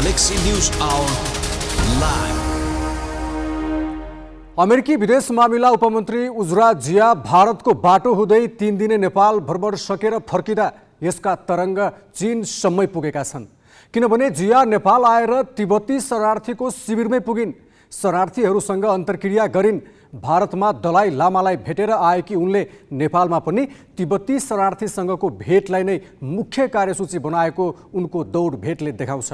Galaxy News Hour live. अमेरिकी विदेश मामिला उपमन्त्री उजरा जिया भारतको बाटो हुँदै 3 दिने नेपाल भ्रमण सकेर फर्किँदा यसका तरङ्ग चीनसम्मै पुगेका छन्। किनभने जिया नेपाल आएर तिब्बती शरणार्थीको शिविरमै पुगिन्, शरणार्थीहरूसँग अन्तर्क्रिया गरिन्। भारतमा दलाई लामालाई भेटेर आएकी उनले नेपालमा पनि तिब्बती शरणार्थीसँगको भेटलाई नै मुख्य कार्यसूची बनाएको उनको दौड भेटले देखाउँछ।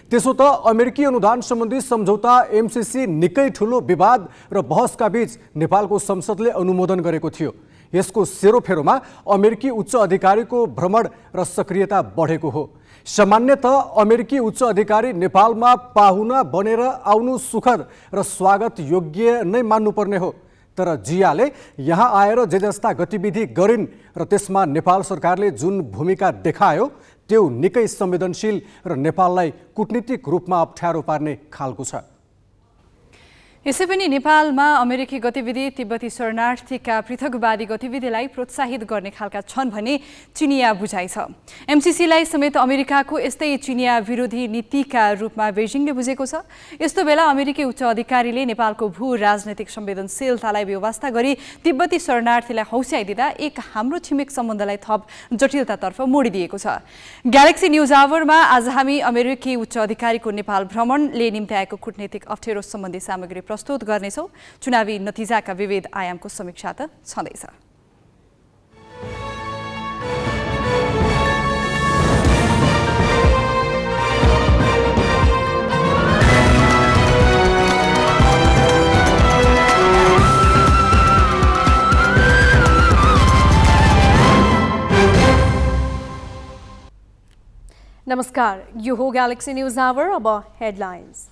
त्यसो त अमेरिकी अनुदान सम्बन्धी सम्झौता एमसीसी निकै ठुलो विवाद र बहसका बीच नेपालको संसदले अनुमोदन गरेको थियो। यसको सेरोफेरोमा अमेरिकी उच्च अधिकारीको भ्रमण र सक्रियता बढेको हो। सामान्यतः अमेरिकी उच्च अधिकारी नेपालमा पाहुना बनेर आउनु सुखद र स्वागत योग्य नै मान्नुपर्ने हो। तर जियाले यहाँ आएर जे जस्ता गतिविधि गरिन् र त्यसमा नेपाल सरकारले जुन भूमिका देखायो त्यो निकै संवेदनशील र नेपाललाई कूटनीतिक रूपमा अप्ठ्यारो पार्ने खालको छ। यसै पनि नेपालमा अमेरिकी गतिविधि तिब्बती शरणार्थीका पृथकवादी गतिविधिलाई प्रोत्साहित गर्ने खालका छन् भन्ने चिनिया बुझाइ छ। एमसीसीलाई समेत अमेरिकाको यस्तै चिनिया विरोधी नीतिका रूपमा बेजिङले बुझेको छ। यस्तो बेला अमेरिकी उच्च अधिकारीले नेपालको भू राजनैतिक संवेदनशीलतालाई व्यवस्था गरी तिब्बती शरणार्थीलाई हौस्याइदिँदा एक हाम्रो छिमेक सम्बन्धलाई थप जटिलतातर्फ मोडिदिएको छ। ग्यालेक्सी न्युज आवरमा आज हामी अमेरिकी उच्च अधिकारीको नेपाल भ्रमणले निम्ति आएको कूटनीतिक अप्ठ्यारो सम्बन्धी सामग्री प्रस्तुत गर्नेछौँ। चुनावी नतिजाका विविध आयामको समीक्षा त छँदैछ। नमस्कार, यो हो ग्यालेक्सी न्यूज आवर। अब हेडलाइन्स।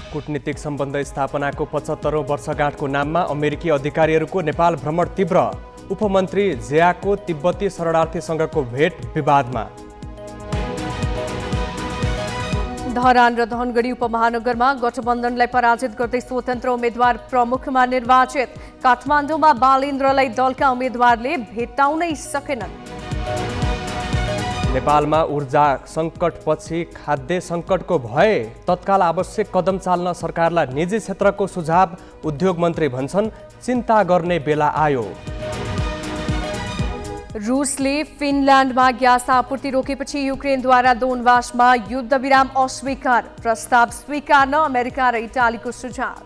कूटनीतिक सम्बन्ध स्थापनाको 75औं वर्षगाँठको नाममा अमेरिकी अधिकारीहरूको नेपाल भ्रमण तीव्र। उपमन्त्री जियाको तिब्बती शरणार्थीसँगको भेट विवादमा। धरान र धनगढी उपमहानगरमा गठबन्धनलाई पराजित गर्दै स्वतन्त्र उम्मेद्वार प्रमुखमा निर्वाचित। काठमाडौँमा बालेन्द्रलाई दलका उम्मेद्वारले भेट्टाउनै सकेनन्। नेपालमा ऊर्जा सङ्कटपछि खाद्य सङ्कटको भय, तत्काल आवश्यक कदम चाल्न सरकारलाई निजी क्षेत्रको सुझाव। उद्योग मन्त्री भन्छन् चिन्ता गर्ने बेला आयो। रुसले फिनल्यान्डमा ग्यास आपूर्ति रोकेपछि युक्रेनद्वारा दोनबासमा युद्धविराम अस्वीकार। प्रस्ताव स्वीकार्न अमेरिका र इटालीको सुझाव।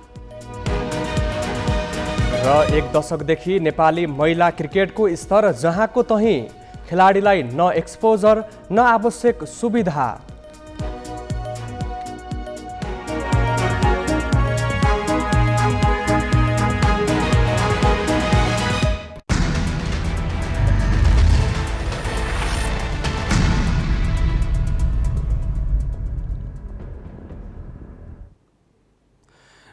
र एक दशकदेखि नेपाली महिला क्रिकेटको स्तर जहाँको तहीँ, खेलाडीलाई न एक्सपोजर न आवश्यक सुविधा।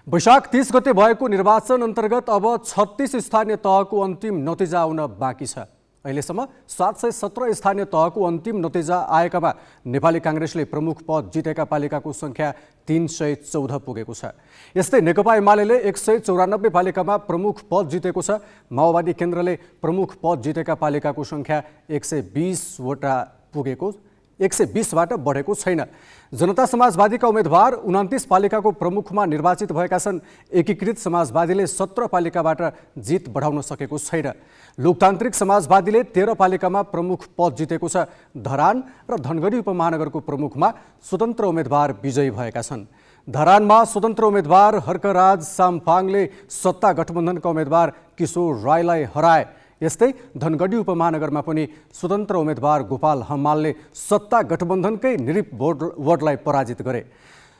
वैशाख 30 गते भएको निर्वाचन अन्तर्गत अब 36 स्थानीय तहको अन्तिम नतिजा आउन बाँकी छ। अहिलेसम्म 717 स्थानीय तहको अन्तिम नतिजा आएकामा नेपाली काङ्ग्रेसले प्रमुख पद जितेका पालिकाको सङ्ख्या 314 पुगेको छ। यस्तै नेकपा एमाले 194 पालिकामा प्रमुख पद जितेको छ। माओवादी केन्द्रले प्रमुख पद जितेका पालिकाको सङ्ख्या 120बाट बढेको छैन। जनता समाजवादीका उम्मेदवार 29 पालिकाको प्रमुखमा निर्वाचित भएका छन्। एकीकृत समाजवादीले 17 पालिकाबाट जित बढाउन सकेको छैन। लोकतान्त्रिक समाजवादीले 13 पालिकामा प्रमुख पद जितेको छ। धरान र धनगढी उपमहानगरको प्रमुखमा स्वतन्त्र उम्मेदवार विजयी भएका छन्। धरानमा स्वतन्त्र उम्मेदवार हर्कराज साम्फाङले सत्ता गठबन्धनका उम्मेदवार किशोर राईलाई हराए। यस्तै धनगढी उपमहानगरमा पनि स्वतन्त्र उम्मेदवार गोपाल हमालले सत्ता गठबन्धनकै निरिप वार्डलाई पराजित गरे।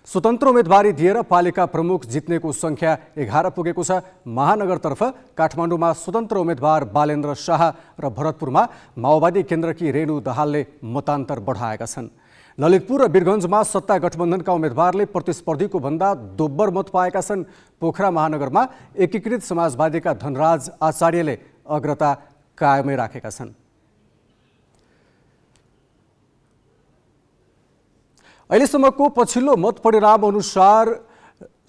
स्वतन्त्र उम्मेदवारी दिएर पालिका प्रमुख जित्नेको सङ्ख्या 11 पुगेको छ। महानगरतर्फ काठमाडौँमा स्वतन्त्र उम्मेदवार बालेन्द्र शाह र भरतपुरमा माओवादी केन्द्रकी रेणु दाहालले मतान्तर बढाएका छन्। ललितपुर र वीरगञ्जमा सत्ता गठबन्धनका उम्मेदवारले प्रतिस्पर्धीको भन्दा दोब्बर मत पाएका छन्। पोखरा महानगरमा एकीकृत समाजवादीका धनराज आचार्यले अग्रता कायमै राखेका छन्। अहिलेसम्मको पछिल्लो मत परिणाम अनुसार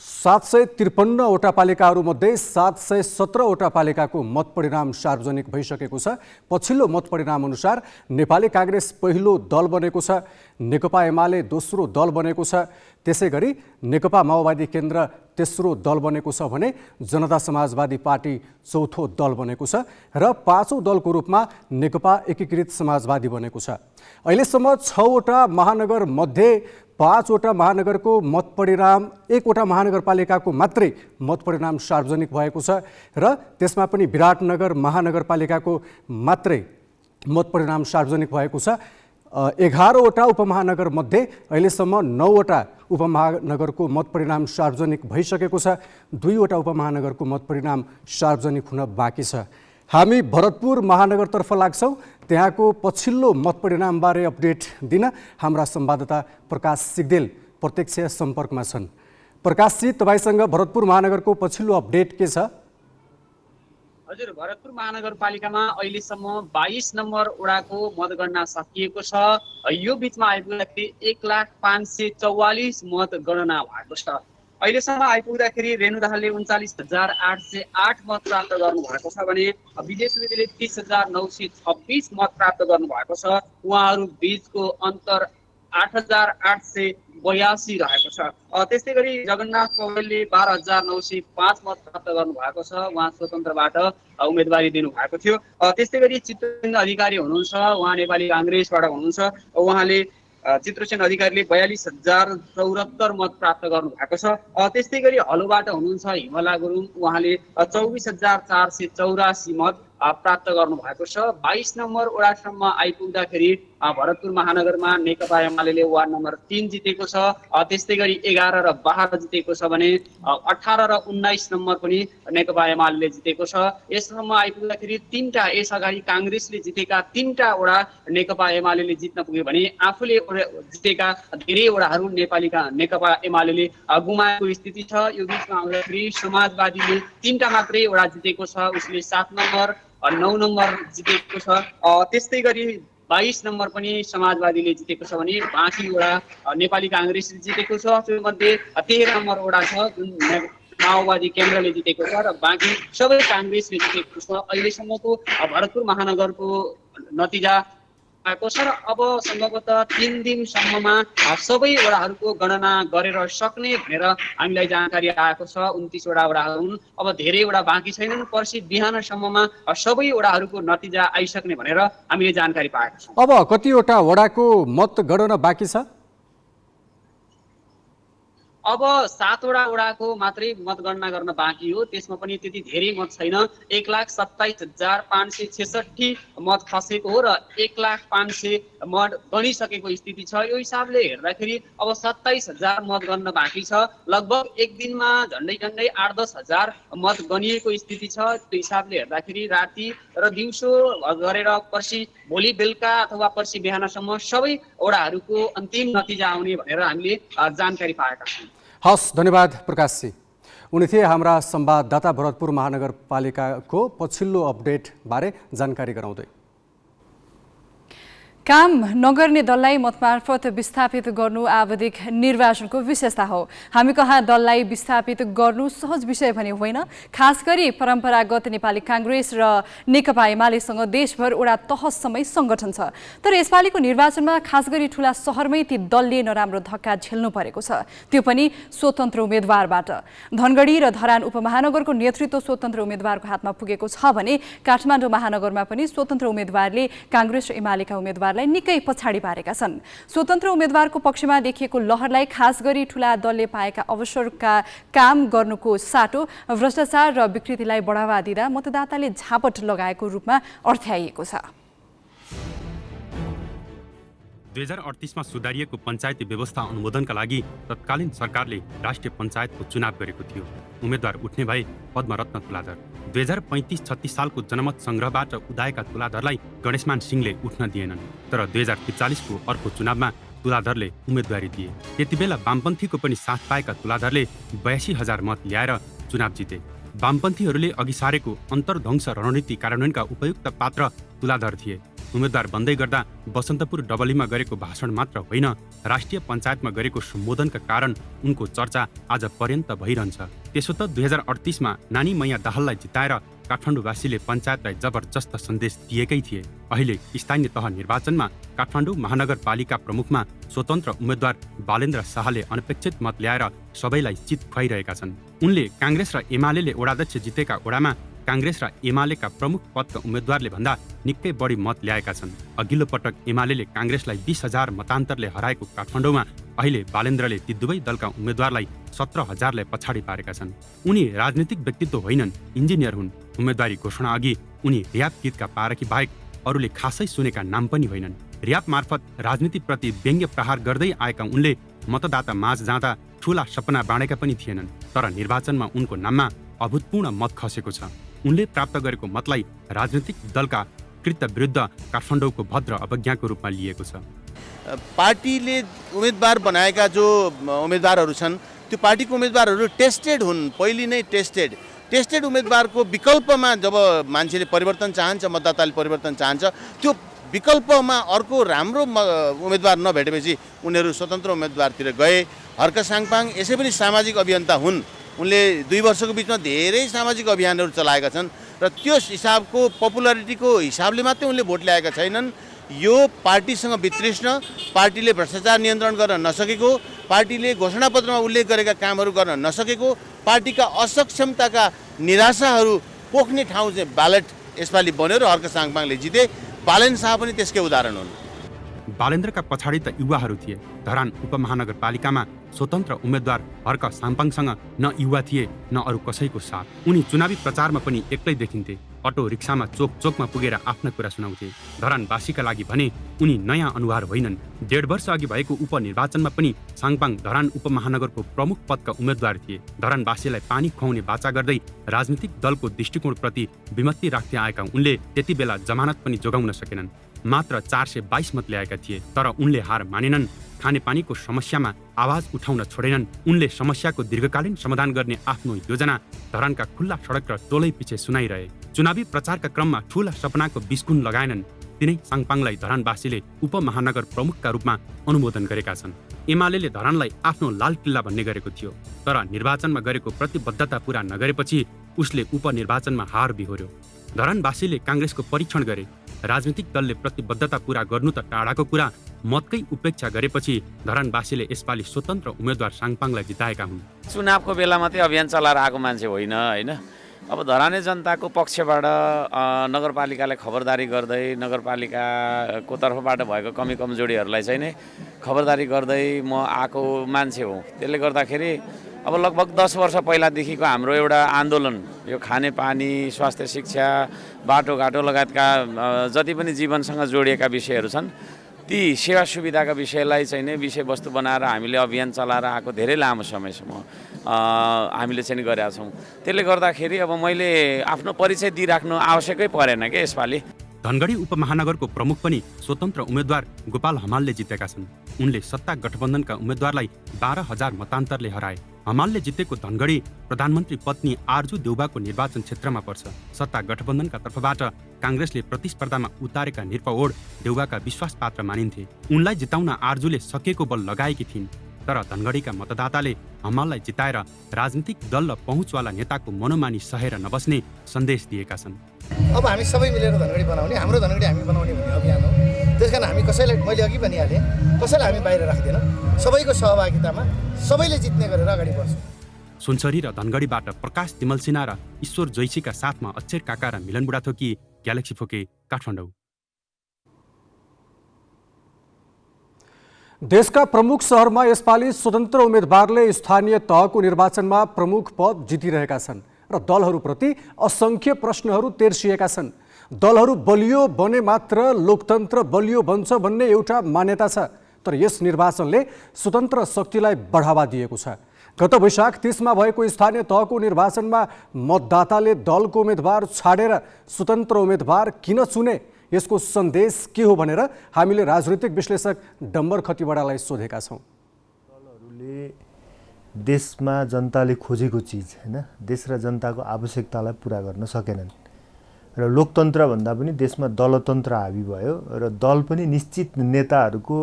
753वटा पालिकाहरूमध्ये 717वटा पालिकाको मतपरिणाम सार्वजनिक भइसकेको छ। पछिल्लो मतपरिणाम अनुसार नेपाली काङ्ग्रेस पहिलो दल बनेको छ, नेकपा एमाले दोस्रो दल बनेको छ, त्यसैगरी नेकपा माओवादी केन्द्र तेस्रो दल बनेको छ भने जनता समाजवादी पार्टी चौथो दल बनेको छ र पाँचौं दलको रूपमा नेकपा एकीकृत समाजवादी बनेको छ। अहिलेसम्म 6वटा महानगर मध्ये 5वटा महानगरको मतपरिणाम, 1वटा महानगरपालिकाको मात्रै मतपरिणाम सार्वजनिक भएको छ र त्यसमा पनि विराटनगर महानगरपालिकाको मात्रै मतपरिणाम सार्वजनिक भएको छ। 11वटा उपमहानगर मध्ये अहिलेसम्म 9वटा उपमहानगरको मतपरिणाम सार्वजनिक भइसकेको छ। 2वटा उपमहानगरको मतपरिणाम सार्वजनिक हुन बाँकी छ। हामी भरतपुर महानगरतर्फ लाग्छौँ। त्यहाँको पछिल्लो मतपरिणामबारे अपडेट दिन हाम्रा संवाददाता प्रकाश सिग्देल प्रत्यक्ष सम्पर्कमा छन्। प्रकाशजी, तपाईसँग भरतपुर महानगरको पछिल्लो अपडेट के छ? हजुर, भरतपुर महानगरपालिकामा अहिलेसम्म 22 नम्बर वडाको मतगणना सकिएको छ। यो बिचमा आइपुग्दाखेरि 1,05,44 मतगणना भएको छ। अहिलेसम्म आइपुग्दाखेरि रेणु दाहालले 39,808 मत प्राप्त गर्नुभएको छ भने विजय सुवेदीले 30,926 मत प्राप्त गर्नुभएको छ। उहाँहरू बीचको अन्तर 8,882 रहेको छ। त्यस्तै गरी जगन्नाथ पौडेलले 12,905 मत प्राप्त गर्नुभएको छ। उहाँ स्वतन्त्रबाट उम्मेदवारी दिनुभएको थियो। त्यस्तै गरी चित्रसेन अधिकारी हुनुहुन्छ, उहाँ नेपाली काङ्ग्रेसबाट हुनुहुन्छ। उहाँले चित्रसेन अधिकारीले 42,074 मत प्राप्त गर्नुभएको छ। त्यस्तै गरी हलोबाट हुनुहुन्छ हिमला गुरुङ, उहाँले 24,484 मत प्राप्त गर्नुभएको छ। 22 नम्बर वडासम्म आइपुग्दाखेरि भरतपुर महानगरमा नेकपा एमाले वार्ड नम्बर 3 जितेको छ। त्यस्तै गरी 11 र 12 जितेको छ भने 18 र 19 नम्बर पनि नेकपा एमाले जितेको छ। यससम्म आइपुग्दाखेरि 3टा यसअगाडि काङ्ग्रेसले जितेका 3टा वडा नेकपा एमाले जित्न पुग्यो भने आफूले जितेका धेरै वडाहरू नेकपा एमाले गुमाएको स्थिति छ। यो बिचमा आउँदाखेरि समाजवादीले 3टा मात्रै वडा जितेको छ। उसले 7 नम्बर 9 नम्बर जितेको छ। त्यस्तै गरी 22 नम्बर पनि समाजवादीले जितेको छ भने बाँकी वडा नेपाली काङ्ग्रेसले जितेको छ। त्योमध्ये 13 नम्बर वडा छ जुन माओवादी केन्द्रले जितेको छ र बाँकी सबै काङ्ग्रेसले जितेको छ। अहिलेसम्मको भरतपुर महानगरको नतिजा आएको छ र अब सम्भवतः 3 दिनसम्ममा सबै वडाहरूको गणना गरेर सक्ने भनेर हामीलाई जानकारी आएको छ। 29वटा वडाहरू हुन्, अब धेरै वडा बाँकी छैनन्। पर्सि बिहानसम्ममा सबै वडाहरूको नतिजा आइसक्ने भनेर हामीले जानकारी पाएका छौँ। अब कतिवटा वडाको मतगणना बाँकी छ? अब 7वटा वडाको मात्रै मतगणना गर्न बाँकी हो। त्यसमा पनि त्यति धेरै मत छैन। 1,27,566 मत खसेको हो र 1,05,000 मत गनिसकेको स्थिति छ। यो हिसाबले हेर्दाखेरि अब 27,000 मत गर्न बाँकी छ। लगभग एक दिनमा झन्डै 8-10 हजार मत गनिएको स्थिति छ। त्यो हिसाबले हेर्दाखेरि राति र दिउँसो गरेर पर्सि भोलि बेलुका अथवा पर्सि बिहानसम्म सबै वडाहरूको अन्तिम नतिजा आउने भनेर हामीले जानकारी पाएका छौँ। हस्, धन्यवाद प्रकाशजी। उनी थिए हाम्रा संवाददाता भरतपुर महानगरपालिकाको पछिल्लो अपडेट बारे जानकारी गराउँदै। काम नगर्ने दललाई मतमार्फत विस्थापित गर्नु आवधिक निर्वाचनको विशेषता हो। हामी कहाँ दललाई विस्थापित गर्नु सहज विषय भने होइन। खास गरी परम्परागत नेपाली काङ्ग्रेस र नेकपा एमालेसँग देशभर वडा तहसम्मै सङ्गठन छ। तर यसपालिको निर्वाचनमा खास गरी ठुला सहरमै ती दलले नराम्रो धक्का झेल्नु परेको छ, त्यो पनि स्वतन्त्र उम्मेदवारबाट। धनगढी र धरान उपमहानगरको नेतृत्व स्वतन्त्र उम्मेदवारको हातमा पुगेको छ भने काठमाडौँ महानगरमा पनि स्वतन्त्र उम्मेदवारले काङ्ग्रेस र एमालेका उम्मेदवारलाई निकै पछाडि पारेका छन्। स्वतन्त्र उम्मेदवारको पक्षमा देखिएको लहरलाई खास गरी ठुला दलले पाएका अवसरका काम गर्नुको साटो भ्रष्टाचार र विकृतिलाई बढावा दिँदा मतदाताले झापट लगाएको रूपमा अर्थ्याइएको छ। 2038 मा सुधारिएको पञ्चायती व्यवस्था अनुमोदनका लागि तत्कालीन सरकारले राष्ट्रिय पञ्चायतको चुनाव गरेको थियो। उम्मेदवार उठ्ने भए पद्मरत्न तुलाधर। 2035-36 सालको जनमत सङ्ग्रहबाट उदाएका तुलाधरलाई गणेशमान सिंहले उठ्न दिएनन्। तर 2043 को अर्को चुनावमा तुलाधरले उम्मेदवारी दिए। त्यतिबेला वामपन्थीको पनि साथ पाएका तुलाधरले 82,000 मत ल्याएर चुनाव जिते। वामपन्थीहरूले अघि सारेको अन्तर्ध्वंस रणनीति कार्यान्वयनका उपयुक्त पात्र तुलाधर थिए। उम्मेद्वार बन्दै गर्दा बसन्तपुर डबलीमा गरेको भाषण मात्र होइन, राष्ट्रिय पञ्चायतमा गरेको सम्बोधनका कारण उनको चर्चा आज पर्यन्त भइरहन्छ। त्यसो त 2038मा नानी मैया दाहाललाई जिताएर काठमाडौँवासीले पञ्चायतलाई जबरजस्त सन्देश दिएकै थिए। अहिले स्थानीय तह निर्वाचनमा काठमाडौँ महानगरपालिका प्रमुखमा स्वतन्त्र उम्मेद्वार बालेन्द्र शाहले अनपेक्षित मत ल्याएर सबैलाई चित खुवाइरहेका छन्। उनले काङ्ग्रेस र एमाले वडाध्यक्ष जितेका वडामा काङ्ग्रेस र एमालेका प्रमुख पदका उम्मेद्वारले भन्दा निकै बढी मत ल्याएका छन्। अघिल्लो पटक एमाले काङ्ग्रेसलाई 20,000 मतान्तरले हराएको काठमाडौँमा अहिले बालेन्द्रले ती दुवै दलका उम्मेद्वारलाई 17,000ले पछाडि पारेका छन्। उनी राजनीतिक व्यक्तित्व होइनन्, इन्जिनियर हुन्। उम्मेद्वारी घोषणा अघि उनी र्याप गीतका पारखी बाहेक अरूले खासै सुनेका नाम पनि होइनन्। र्याप मार्फत राजनीतिप्रति व्यङ्ग्य प्रहार गर्दै आएका उनले मतदाता माझ जाँदा ठूला सपना बाँडेका पनि थिएनन्। तर निर्वाचनमा उनको नाममा अभूतपूर्ण मत खसेको छ। उनले प्राप्त गरेको मतलाई राजनीतिक दलका कृत्य विरुद्ध काठमाडौँको भद्र अवज्ञाको रूपमा लिएको छ। पार्टीले उम्मेदवार बनाएका जो उम्मेदवारहरू छन् त्यो पार्टीको उम्मेदवारहरू टेस्टेड हुन्, पहिले नै टेस्टेड उम्मेदवारको विकल्पमा जब मान्छेले परिवर्तन चाहन्छ, मतदाताले परिवर्तन चाहन्छ, त्यो विकल्पमा अर्को राम्रो उम्मेदवार नभेटेपछि उनीहरू स्वतन्त्र उम्मेदवारतिर गए। हर्क साङपाङ यसै पनि सामाजिक अभियन्ता हुन्। उनले 2 वर्षको बिचमा धेरै सामाजिक अभियानहरू चलाएका छन् र त्यो हिसाबको पपुलारिटीको हिसाबले मात्रै उनले भोट ल्याएका छैनन्। यो पार्टीसँग वितृष्ण, पार्टीले भ्रष्टाचार नियन्त्रण गर्न नसकेको, पार्टीले घोषणापत्रमा उल्लेख गरेका कामहरू गर्न नसकेको, पार्टीका असक्षमताका निराशाहरू पोख्ने ठाउँ चाहिँ ब्यालेट यसपालि बन्यो र हर्क साङपाङले जिते। बालेन्द्र शाह पनि त्यसकै उदाहरण हुन्। बालेन्द्रका पछाडि त युवाहरू थिए। धरान उपमहानगरपालिकामा स्वतन्त्र उम्मेद्वार हर्क साङपाङसँग न युवा थिए न अरू कसैको साथ। उनी चुनावी प्रचारमा पनि एक्लै देखिन्थे। अटो रिक्सामा चोकमा पुगेर आफ्ना कुरा सुनाउँथे। धरानवासीका लागि भने उनी नयाँ अनुहार होइनन्। 1.5 वर्ष अघि भएको उपनिर्वाचनमा पनि साङपाङ धरान उपमहानगरको प्रमुख पदका उम्मेद्वार थिए। धरानवासीलाई पानी खुवाउने बाचा गर्दै राजनीतिक दलको दृष्टिकोणप्रति विमति राख्दै आएका उनले त्यति बेला जमानत पनि जोगाउन सकेनन्। मात्र 422 मत ल्याएका थिए। तर उनले हार मानेनन्। खानेपानीको समस्यामा आवाज उठाउन छोडेनन्। उनले समस्याको दीर्घकालीन समाधान गर्ने आफ्नो योजना धरानका खुल्ला सडक र टोलै पछि सुनाइरहे। चुनावी प्रचारका क्रममा ठूला सपनाको बिस्कुन लगाएनन्। तिनै साङपाङलाई धरानवासीले उपमहानगर प्रमुखका रूपमा अनुमोदन गरेका छन्। एमाले धरानलाई आफ्नो लाल किल्ला भन्ने गरेको थियो। तर निर्वाचनमा गरेको प्रतिबद्धता पूरा नगरेपछि उसले उपनिर्वाचनमा हार बिहोर्यो। धरानवासीले काङ्ग्रेसको परीक्षण गरे। राजनीतिक दलले प्रतिबद्धता पूरा गर्नु त टाढाको कुरा, मतकै उपेक्षा गरेपछि धरानवासीले यसपालि स्वतन्त्र उम्मेद्वार साङपाङलाई जिताएका हुन्। चुनावको बेला मात्रै अभियान चलाएर आएको मान्छे होइन होइन। अब धराने जनताको पक्षबाट नगरपालिकालाई खबरदारी गर्दै, नगरपालिकाको तर्फबाट भएको कमी कमजोरीहरूलाई चाहिँ नै खबरदारी गर्दै म आएको मान्छे हो। त्यसले गर्दाखेरि अब लगभग 10 वर्ष पहिलादेखिको हाम्रो एउटा आन्दोलन, यो खानेपानी, स्वास्थ्य, शिक्षा, बाटोघाटो लगायतका जति पनि जीवनसँग जोडिएका विषयहरू छन्, ती सेवा सुविधाका विषयलाई चाहिँ नै विषयवस्तु बनाएर हामीले अभियान चलाएर आएको धेरै लामो समयसम्म हामीले चाहिँ गरेका छौँ। त्यसले गर्दाखेरि अब मैले आफ्नो परिचय दिइराख्नु आवश्यकै परेन क्या यसपालि। धनगढी उपमहानगरको प्रमुख पनि स्वतन्त्र उम्मेद्वार गोपाल हमालले जितेका छन्। उनले सत्ता गठबन्धनका उम्मेद्वारलाई 12,000 मतान्तरले हराए। हमालले जितेको धनगढी प्रधानमन्त्री पत्नी आर्जु देउबाको निर्वाचन क्षेत्रमा पर्छ। सत्ता गठबन्धनका तर्फबाट काङ्ग्रेसले प्रतिस्पर्धामा उतारेका निरपओड देउबाका विश्वासपात्र मानिन्थे। उनलाई जिताउन आर्जुले सकेको बल लगाएकी थिइन्। तर धनगढीका मतदाताले हमाललाई जिताएर राजनीतिक दल र पहुँचवाला नेताको मनोमानी सहेर नबस्ने सन्देश दिएका छन्। अब हामी सबै मिलेर धनगढी बनाउने, हाम्रो धनगढी हामी बनाउने भन्ने अभियान हो। त्यसकारण हामी कसैलाई, मैले अघि भनिहालेँ, कसैलाई हामी बाहिर राख्दैनौँ। सबैको सहभागितामा सबैले जित्ने गरेर अगाडि बढ्छौँ। सुनसरी र धनगढीबाट प्रकाश तिमल सिन्हा र ईश्वर जैसीका साथमा अक्षर काका र मिलन बुढाथोकी, ग्यालेक्सी फोके, काठमाडौँ। देशका प्रमुख शहरमा यसपालि स्वतन्त्र उम्मेदवारले स्थानीय तहको निर्वाचनमा प्रमुख पद जितिरहेका छन् र दलहरूप्रति असङ्ख्य प्रश्नहरू तेर्सिएका छन्। दलहरू बलियो बने मात्र लोकतन्त्र बलियो बन्छ भन्ने एउटा मान्यता छ। तर यस निर्वाचनले स्वतन्त्र शक्तिलाई बढावा दिएको छ। गत वैशाख 30मा भएको स्थानीय तहको निर्वाचनमा मतदाताले दलको उम्मेदवार छाडेर स्वतन्त्र उम्मेदवार किन चुने, यसको सन्देश के हो भनेर हामीले राजनीतिक विश्लेषक डम्बर खतिवडालाई सोधेका छौँ। दलहरूले देशमा जनताले खोजेको चिज हैन, देश र जनताको आवश्यकतालाई पुरा गर्न सकेनन्। र लोकतन्त्र भन्दा पनि देशमा दलतन्त्र हावी भयो र दल पनि निश्चित नेताहरूको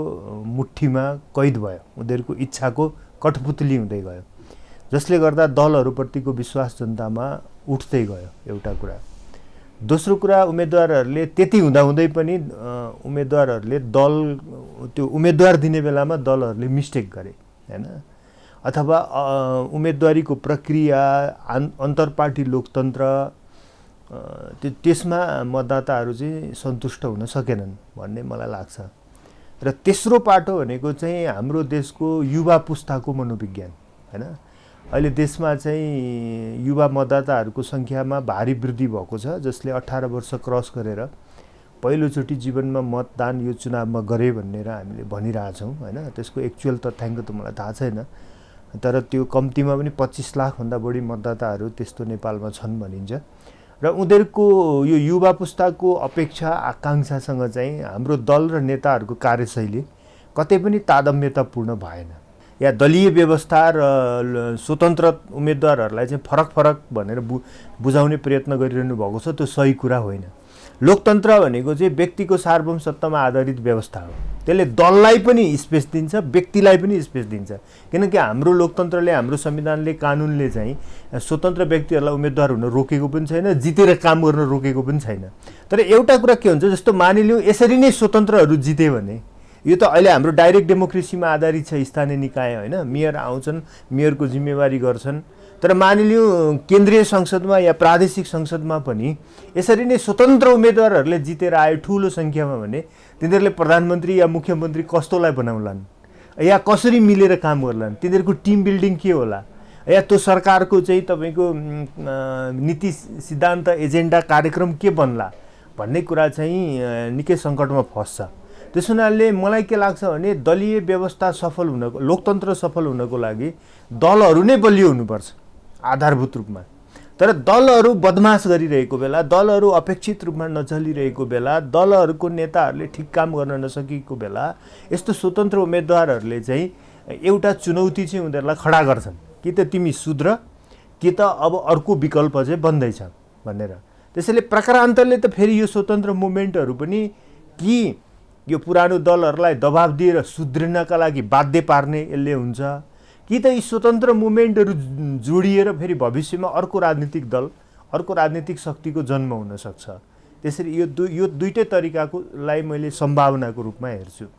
मुठ्ठीमा कैद भयो, उनीहरूको इच्छाको कठपुतली हुँदै गयो, जसले गर्दा दलहरूप्रतिको विश्वास जनतामा उठ्दै गयो एउटा कुरा। दोस्रो कुरा, उम्मेदवारहरूले त्यति हुँदाहुँदै पनि उम्मेदवारहरूले त्यो उम्मेदवार दिने बेलामा दलहरूले मिस्टेक गरे हैन, अथवा उम्मेदवारीको प्रक्रिया अन्तर्पार्टी लोकतन्त्र त्यसमा मतदाताहरू चाहिँ सन्तुष्ट हुन सकेनन् भन्ने मलाई लाग्छ। र तेस्रो पाटो भनेको चाहिँ हाम्रो देशको युवा पुस्ताको मनोविज्ञान हैन। अहिले देशमा चाहिँ युवा मतदाताहरूको सङ्ख्यामा भारी वृद्धि भएको छ, जसले 18 वर्ष क्रस गरेर पहिलोचोटि जीवनमा मतदान यो चुनावमा गरे भनेर हामीले भनिरहेछौँ हैन। त्यसको एक्चुअल तथ्याङ्क त मलाई थाहा छैन, तर त्यो कम्तीमा पनि 25 लाखभन्दा बढी मतदाताहरू त्यस्तो नेपालमा छन् भनिन्छ। र उनीहरूको यो युवा पुस्ताको अपेक्षा आकाङ्क्षासँग चाहिँ हाम्रो दल र नेताहरूको कार्यशैली कतै पनि तादम्यतापूर्ण भएन। या दलीय व्यवस्था र स्वतन्त्र उम्मेदवारहरूलाई चाहिँ फरक फरक भनेर बुझाउने प्रयत्न गरिरहनु भएको छ, त्यो सही कुरा होइन। लोकतन्त्र भनेको चाहिँ व्यक्तिको सार्वभौम सत्तामा आधारित व्यवस्था हो। त्यसले दललाई पनि स्पेस दिन्छ, व्यक्तिलाई पनि स्पेस दिन्छ, किनकि हाम्रो लोकतन्त्रले, हाम्रो संविधानले, कानुनले चाहिँ स्वतन्त्र व्यक्तिहरूलाई उम्मेदवार हुन रोकेको पनि छैन, जितेर काम गर्न रोकेको पनि छैन। तर एउटा कुरा के हुन्छ, जस्तो मानिलिउँ यसरी नै स्वतन्त्रहरू जिते भने, यो त अहिले हाम्रो डाइरेक्ट डेमोक्रेसीमा आधारित छ, स्थानीय निकाय होइन, मेयर आउँछन्, मेयरको जिम्मेवारी गर्छन्। तर मानिलिउँ केन्द्रीय संसदमा या प्रादेशिक संसदमा पनि यसरी नै स्वतन्त्र उम्मेदवारहरूले जितेर आए ठुलो सङ्ख्यामा भने तिनीहरूले प्रधानमन्त्री या मुख्यमन्त्री कस्तोलाई बनाउलान् या कसरी मिलेर काम गर्लान्, तिनीहरूको टिम बिल्डिङ के होला, या त्यो सरकारको चाहिँ तपाईँको नीति सिद्धान्त एजेन्डा कार्यक्रम के बन्ला भन्ने कुरा चाहिँ निकै सङ्कटमा फस्छ। त्यस हुनाले मलाई के लाग्छ भने दलीय व्यवस्था सफल हुनको, लोकतन्त्र सफल हुनको लागि दलहरू नै बलियो हुनुपर्छ आधारभूत रूपमा। तर दलहरू बदमास गरिरहेको बेला, दलहरू अपेक्षित रूपमा नचलिरहेको बेला, दलहरूको नेताहरूले ठिक काम गर्न नसकेको बेला यस्तो स्वतन्त्र उम्मेदवारहरूले चाहिँ एउटा चुनौती चाहिँ उनीहरूलाई खडा गर्छन्, कि त तिमी सुध्र, कि त अब अर्को विकल्प चाहिँ बन्दैछ भनेर। त्यसैले प्रकारान्तरले त फेरि यो स्वतन्त्र मुभमेन्टहरू पनि कि यो पुरानो दलहरूलाई दबाब दिएर सुध्रिनका लागि बाध्य पार्ने यसले हुन्छ, कि त यी स्वतन्त्र मुभमेन्टहरू जोडिएर फेरि भविष्यमा अर्को राजनीतिक दल, अर्को राजनीतिक शक्तिको जन्म हुनसक्छ। त्यसरी यो दुईटै तरिकाकोलाई मैले सम्भावनाको रूपमा हेर्छु।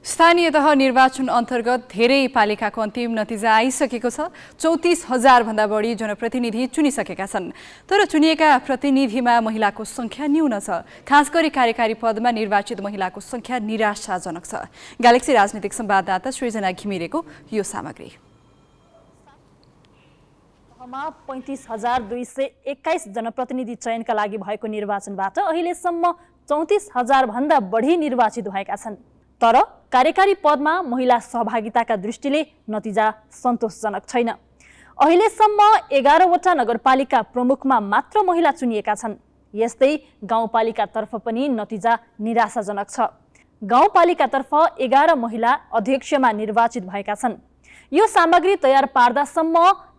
स्थानीय तह निर्वाचन अन्तर्गत धेरै पालिकाको अन्तिम नतिजा आइसकेको छ। 34,000 भन्दा बढी जनप्रतिनिधि चुनिसकेका छन्, तर चुनिएका प्रतिनिधिमा महिलाको सङ्ख्या न्यून छ। खास गरी कार्यकारी पदमा निर्वाचित महिलाको सङ्ख्या निराशाजनक छ। ग्यालेक्सी राजनीतिक संवाददाता सृजना घिमिरेको यो सामग्री। 35,221 जनप्रतिनिधि चयनका लागि भएको निर्वाचनबाट अहिलेसम्म 34,000 भन्दा बढी निर्वाचित भएका छन्, तर कार्यकारी पदमा महिला सहभागिताका दृष्टिले नतिजा सन्तोषजनक छैन। अहिलेसम्म 11वटा नगरपालिका प्रमुखमा मात्र महिला चुनिएका छन्। यस्तै गाउँपालिकातर्फ पनि नतिजा निराशाजनक छ। गाउँपालिकातर्फ 11 महिला अध्यक्षमा निर्वाचित भएका छन्। यो सामग्री तयार पार्दासम्म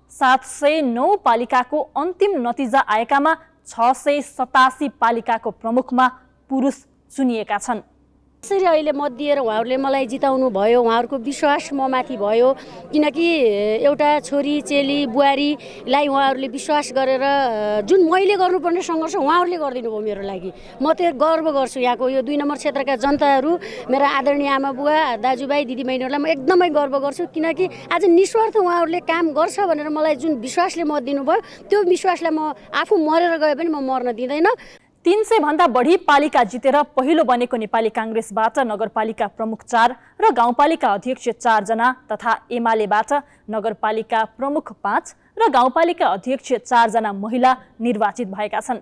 709 पालिकाको अन्तिम नतिजा आएकामा 687 पालिकाको प्रमुखमा पुरुष चुनिएका छन्। यसरी अहिले मत दिएर उहाँहरूले मलाई जिताउनु भयो, उहाँहरूको विश्वास म माथि भयो, किनकि एउटा छोरी चेली बुहारीलाई उहाँहरूले विश्वास गरेर जुन मैले गर्नुपर्ने सङ्घर्ष उहाँहरूले गरिदिनु भयो मेरो लागि। म त्यो गर्व गर्छु। यहाँको यो 2 नम्बर क्षेत्रका जनताहरू, मेरा आदरणीय आमा बुवा, दाजुभाइ, दिदीबहिनीहरूलाई म एकदमै गर्व गर्छु, किनकि आज निस्वार्थ उहाँहरूले काम गर्छ भनेर मलाई जुन विश्वासले मत दिनुभयो, त्यो विश्वासलाई म आफू मरेर गए पनि म मर्न दिँदैन। 300 भन्दा बढी पालिका जितेर पहिलो बनेको नेपाली काङ्ग्रेसबाट नगरपालिका प्रमुख 4 र गाउँपालिका अध्यक्ष 4 जना तथा एमालेबाट नगरपालिका प्रमुख 5 र गाउँपालिका अध्यक्ष 4 जना महिला निर्वाचित भएका छन्।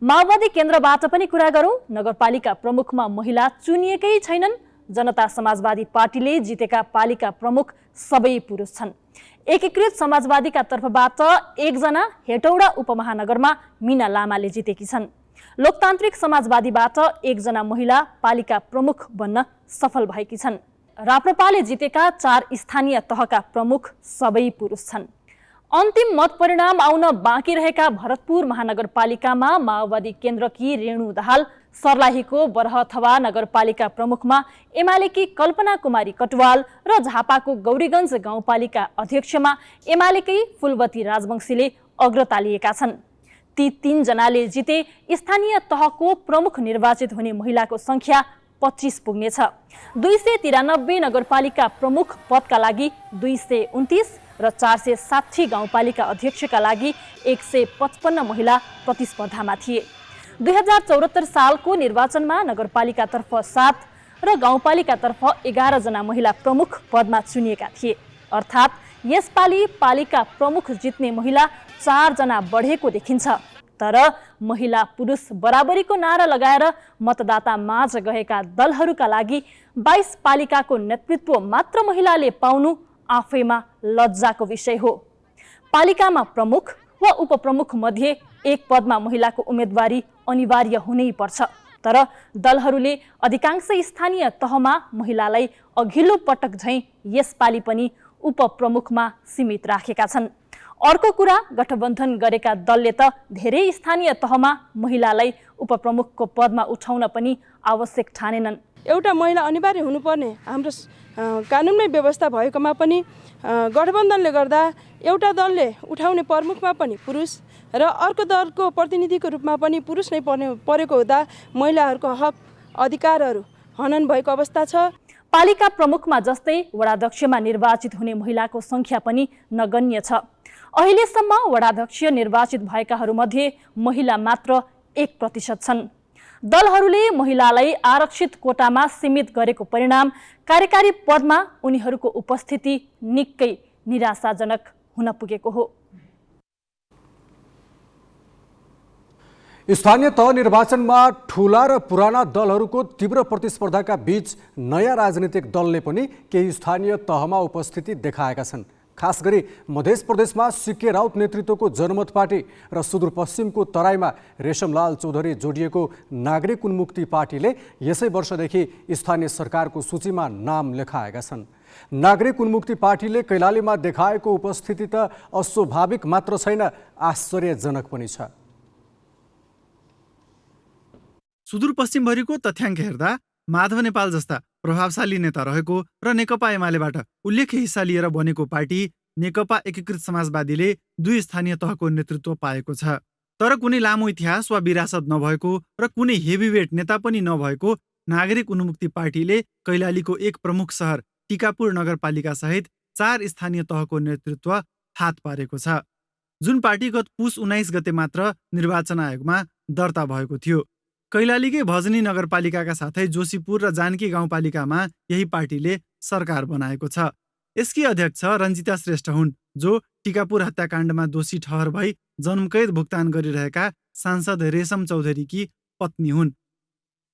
माओवादी केन्द्रबाट पनि कुरा गरौँ, नगरपालिका प्रमुखमा महिला चुनिएकै छैनन्। जनता समाजवादी पार्टीले जितेका पालिका प्रमुख सबै पुरुष छन्। एकीकृत समाजवादीका तर्फबाट 1 जना हेटौडा उपमहानगरमा मीना लामाले जितेकी छन्। लोकतान्त्रिक समाजवादीबाट 1 जना महिला पालिका प्रमुख बन्न सफल भएकी छन्। राप्रपाले जितेका 4 स्थानीय तहका प्रमुख सबै पुरुष छन्। अन्तिम मत परिणाम आउन बाँकी रहेका भरतपुर महानगरपालिकामा माओवादी केन्द्रकी रेणु दाहाल, सर्लाहीको बरहथवा नगरपालिका प्रमुखमा एमालेकी कल्पना कुमारी कटवाल र झापाको गौरीगञ्ज गाउँपालिका अध्यक्षमा एमालेकै फुलवती राजवंशीले अग्रता लिएका छन्। ती 3 जनाले जिते स्थानीय तहको प्रमुख निर्वाचित हुने महिलाको संख्या 25 पुग्नेछ। 293 नगरपालिका प्रमुख पदका लागि 229 र 460 गाउँपालिका अध्यक्षका लागि 155 महिला प्रतिस्पर्धामा थिए। 2074 सालको निर्वाचनमा नगरपालिकातर्फ 7 र गाउँपालिकातर्फ 11 जना महिला प्रमुख पदमा चुनिएका थिए। अर्थात् यसपालि पालिका प्रमुख जित्ने महिला 4 जना बढेको देखिन्छ। तर महिला पुरुष बराबरीको नारा लगाएर मतदाता माझ गएका दलहरूका लागि 22 पालिकाको नेतृत्व मात्र महिलाले पाउनु आफैमा लज्जाको विषय हो। पालिकामा प्रमुख वा उपप्रमुख मध्ये एक पदमा महिलाको उम्मेदवारी अनिवार्य हुनै पर्छ। तर दलहरूले अधिकांश स्थानीय तहमा महिलालाई अघिल्लो पटक झैं यसपालि पनि उपप्रमुखमा सीमित राखेका छन्। अर्को कुरा, गठबन्धन गरेका दलले त धेरै स्थानीय तहमा महिलालाई उपप्रमुखको पदमा उठाउन पनि आवश्यक ठानेनन्। एउटा महिला अनिवार्य हुनुपर्ने हाम्रो कानुनमै व्यवस्था भएकोमा पनि गठबन्धनले गर्दा एउटा दलले उठाउने प्रमुखमा पनि पुरुष र अर्को दलको प्रतिनिधिको रूपमा पनि पुरुष नै परेको हुँदा महिलाहरूको हक अधिकारहरू हनन भएको अवस्था छ। पालिका प्रमुखमा जस्तै वडाध्यक्षमा निर्वाचित हुने महिलाको संख्या पनि नगण्य छ। अहिलेसम्म वडाध्यक्ष निर्वाचित भएकाहरूमध्ये महिला मात्र 1% छन्। दलहरूले महिलालाई आरक्षित कोटामा सीमित गरेको परिणाम कार्यकारी पदमा उनीहरूको उपस्थिति निकै निराशाजनक हुन पुगेको हो। स्थानीय तह निर्वाचनमा ठूला र पुराना दलहरूको तीव्र प्रतिस्पर्धाका बीच नयाँ राजनीतिक दलले पनि केही स्थानीय तहमा उपस्थिति देखाएका छन्। खास गरी मध्य प्रदेशमा सिके राउत नेतृत्वको जनमत पार्टी र सुदूरपश्चिमको तराईमा रेशमलाल चौधरी जोडिएको नागरिक उन्मुक्ति पार्टीले यसै वर्षदेखि स्थानीय सरकारको सूचीमा नाम लेखाएका छन्। नागरिक उन्मुक्ति पार्टीले कैलालीमा देखाएको उपस्थिति त अस्वाभाविक मात्र छैन, आश्चर्यजनक पनि छ। सुदूरपश्चिमभरिको तथ्याङ्क हेर्दा माधव नेपाल जस्ता प्रभावशाली नेता रहेको र नेकपा एमालेबाट उल्लेख्य हिस्सा लिएर बनेको पार्टी नेकपा एकीकृत समाजवादीले 2 स्थानीय तहको नेतृत्व पाएको छ। तर कुनै लामो इतिहास वा विरासत नभएको र कुनै हेभीवेट नेता पनि नभएको नागरिक उन्मुक्ति पार्टीले कैलालीको एक प्रमुख सहर टिकापुर नगरपालिका सहित 4 स्थानीय तहको नेतृत्व हात पारेको छ, जुन पार्टी गत पुस 19 गते मात्र निर्वाचन आयोगमा दर्ता भएको थियो। कैलालीकै भजनी नगरपालिकाका साथै जोशीपुर र जानकी गाउँपालिकामा यही पार्टीले सरकार बनाएको छ। यसकी अध्यक्ष रञ्जिता श्रेष्ठ हुन्, जो टिकापुर हत्याकाण्डमा दोषी ठहर भई जन्मकैद भुक्तान गरिरहेका सांसद रेशम चौधरीकी पत्नी हुन्।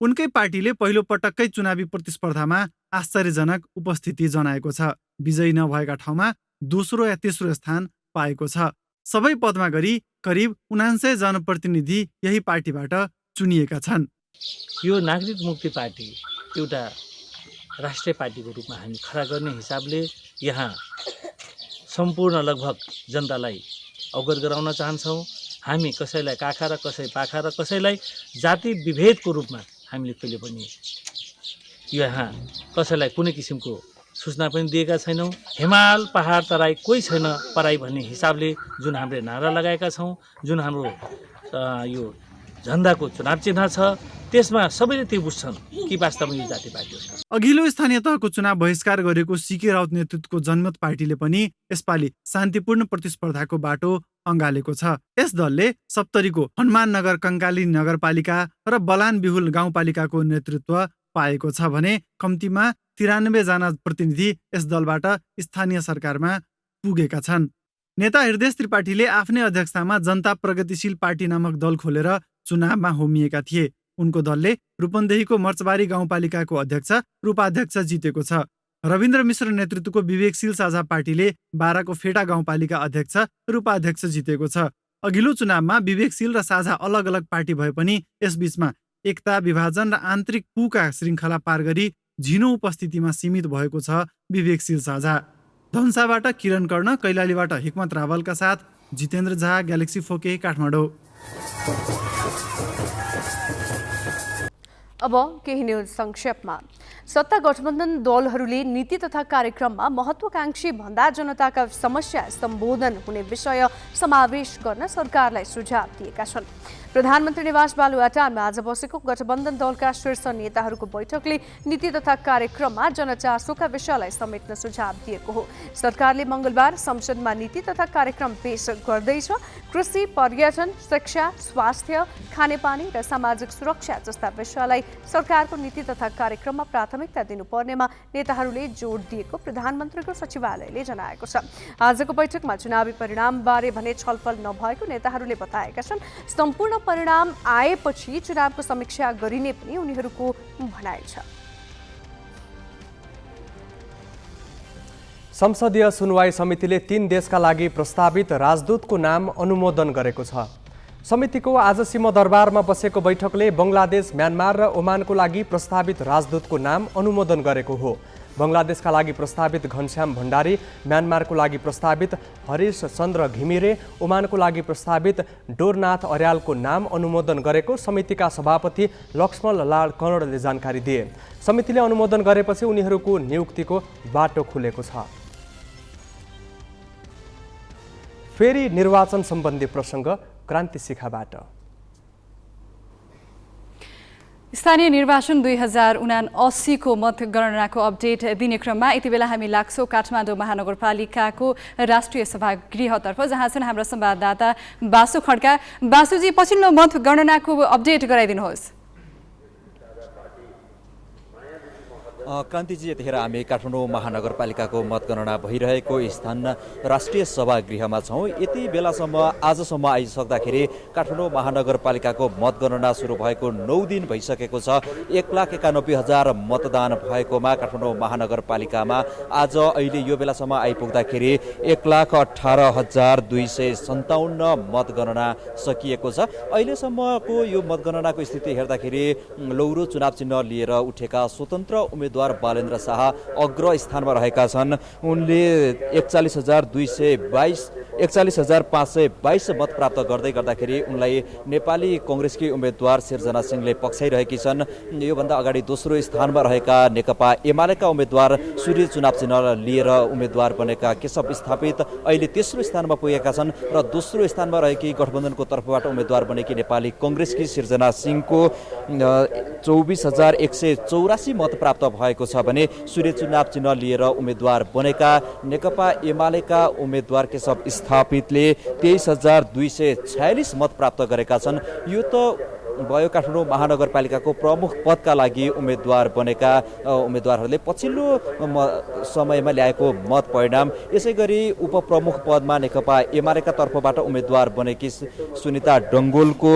उनकै पार्टीले पहिलो पटक्कै चुनावी प्रतिस्पर्धामा आश्चर्यजनक उपस्थिति जनाएको छ। विजयी नभएका ठाउँमा दोस्रो या तेस्रो स्थान पाएको छ। सबै पदमा गरी करिब 79 जनप्रतिनिधि यही पार्टीबाट चुनिएका छन्। यो नागरिक मुक्ति पार्टी एउटा राष्ट्रिय पार्टीको रूपमा हामी खडा गर्ने हिसाबले यहाँ सम्पूर्ण लगभग जनतालाई अवगत गराउन चाहन्छौँ। हामी कसैलाई काखा र कसै पाखा र कसैलाई जाति विभेदको रूपमा हामीले कहिले पनि यहाँ कसैलाई कुनै किसिमको सूचना पनि दिएका छैनौँ। हिमाल पहाड तराई कोही छैन पराई भन्ने हिसाबले जुन हामीले नारा लगाएका छौँ, जुन हाम्रो यो झन्डाको चुनाव चिन्ह छ, त्यसमा सबैले त्यो बुझ्छन् कि वास्तवमा यो जाति पार्टी हो। अघिल्लो स्थानीय तहको चुनाव बहिष्कार गरेको सिके राउत नेतृत्वको जनमत पार्टीले पनि यसपालि शान्तिपूर्ण प्रतिस्पर्धाको बाटो अँगालेको छ। यस दलले सप्तरीको हनुमाननगर कङ्काली नगरपालिका र बलान बिहुल गाउँपालिकाको नेतृत्व पाएको छ भने कम्तीमा 93 जना प्रतिनिधि यस दलबाट स्थानीय सरकारमा पुगेका छन्। नेता हृदय त्रिपाठीले आफ्नै अध्यक्षतामा जनता प्रगतिशील पार्टी नामक दल खोलेर चुनावमा होमिएका थिए। उनको दलले रूपन्देहीको मर्चबारी गाउँपालिकाको अध्यक्ष र उपाध्यक्ष जितेको छ। रविन्द्र मिश्र नेतृत्वको विवेकशील साझा पार्टीले बाराको फेटा गाउँपालिका अध्यक्ष र उपाध्यक्ष जितेको छ। अघिल्लो चुनावमा विवेकशील र साझा अलग अलग पार्टी भए पनि यसबीचमा एकता, विभाजन र आन्तरिक पुका श्रृङ्खला पार गरी झिनो उपस्थितिमा सीमित भएको छ विवेकशील साझा। धनुषाबाट किरण कर्ण, कैलालीबाट हिक्मत रावलका साथ जितेन्द्र झा, ग्यालेक्सी फोके, काठमाडौँ। अब केही न्युज संक्षेपमा। सत्ता गठबन्धन दलहरूले नीति तथा कार्यक्रममा महत्वाकांक्षी भन्दा जनताका समस्या सम्बोधन हुने विषय समावेश गर्न सरकारलाई सुझाव दिएका छन्। प्रधानमन्त्री निवास बालुवाटारमा आज बसेको गठबन्धन दलका शीर्ष नेताहरूको बैठकले नीति तथा कार्यक्रममा जनचासोका विषयलाई समेट्न सुझाव दिएको हो। सरकारले मंगलबार संसदमा नीति तथा कार्यक्रम पेश गर्दैछ। कृषि, पर्यटन, शिक्षा, स्वास्थ्य, खानेपानी र सामाजिक सुरक्षा जस्ता विषयलाई सरकारको नीति तथा कार्यक्रममा प्राथमिकता दिनुपर्नेमा नेताहरूले जोड दिएको प्रधानमन्त्रीको सचिवालयले जनाएको छ। आजको बैठकमा चुनावी परिणामबारे भने छलफल नभएको नेताहरूले बताएका छन्। सम्पूर्ण परिणाम आएपछि चुनावको समीक्षा गरिने पनि उनीहरूको भनाइ छ। संसदीय सुनवाई समितिले 3 देशका लागि प्रस्तावित राजदूतको नाम अनुमोदन गरेको छ। समितिको आज सिंहदरबारमा बसेको बैठकले बङ्गलादेश, म्यानमार र ओमानको लागि प्रस्तावित राजदूतको नाम अनुमोदन गरेको हो। बङ्गलादेशका लागि प्रस्तावित घनश्याम भण्डारी, म्यानमारको लागि प्रस्तावित हरिश चन्द्र घिमिरे, ओमानको लागि प्रस्तावित डोरनाथ अर्यालको नाम अनुमोदन गरेको समितिका सभापति लक्ष्मण लाल कणले जानकारी दिए। समितिले अनुमोदन गरेपछि उनीहरूको नियुक्तिको बाटो खुलेको छ। फेरि निर्वाचन सम्बन्धी प्रसङ्ग क्रान्ति शिखाबाट। स्थानीय निर्वाचन 2079 को मतगणनाको अपडेट दिने क्रममा यति बेला हामी लाग्छौँ काठमाडौँ महानगरपालिकाको राष्ट्रिय सभागृहतर्फ, जहाँ छन् हाम्रा संवाददाता बासु खड्का। बासुजी, पछिल्लो मतगणनाको अपडेट गराइदिनुहोस्। क्रान्तिजी, यतिखेर हामी काठमाडौँ महानगरपालिकाको मतगणना भइरहेको स्थान राष्ट्रिय सभागृहमा छौँ। यति बेलासम्म आजसम्म आइसक्दाखेरि काठमाडौँ महानगरपालिकाको मतगणना सुरु भएको 9 दिन भइसकेको छ। 1,91,000 मतदान भएकोमा काठमाडौँ महानगरपालिकामा आज अहिले यो बेलासम्म आइपुग्दाखेरि 1,18,257 मतगणना सकिएको छ। अहिलेसम्मको यो मतगणनाको स्थिति हेर्दाखेरि लौरो चुनाव चिन्ह लिएर उठेका स्वतन्त्र उम्मेदवार बालेन्द्र शाह अग्र स्थानमा रहेका छन्। उनले 41,522 मत प्राप्त गर्दै गर्दाखेरि उनलाई नेपाली कांग्रेसकी उम्मेदवार सिर्जना सिंहले पक्षाइरहेकी छन्। योभन्दा अगाडि दोस्रो स्थानमा रहेका नेकपा एमालेका उम्मेदवार सूर्य चुनाव चिन्ह लिएर उम्मेदवार बनेका केशव स्थापित अहिले तेस्रो स्थानमा पुगेका छन् र दोस्रो स्थानमा रहेकी गठबन्धनको तर्फबाट उम्मेदवार बनेकी नेपाली कांग्रेसकी सिर्जना सिंहको 24,184 मत प्राप्त भएको छ भने सूर्य चुनाव चिन्ह लिएर उम्मेदवार बनेका नेकपा एमालेका उम्मेदवार केशव स्थापितले 23,246 मत प्राप्त गरेका छन्। यो त भयो काठमाडौँ महानगरपालिकाको प्रमुख पदका लागि उम्मेदवार बनेका उम्मेदवारहरूले पछिल्लो समयमा ल्याएको मत परिणाम। यसै गरी उपप्रमुख पदमा नेकपा एमालेका तर्फबाट उम्मेदवार बनेकी सुनिता डङ्गोलको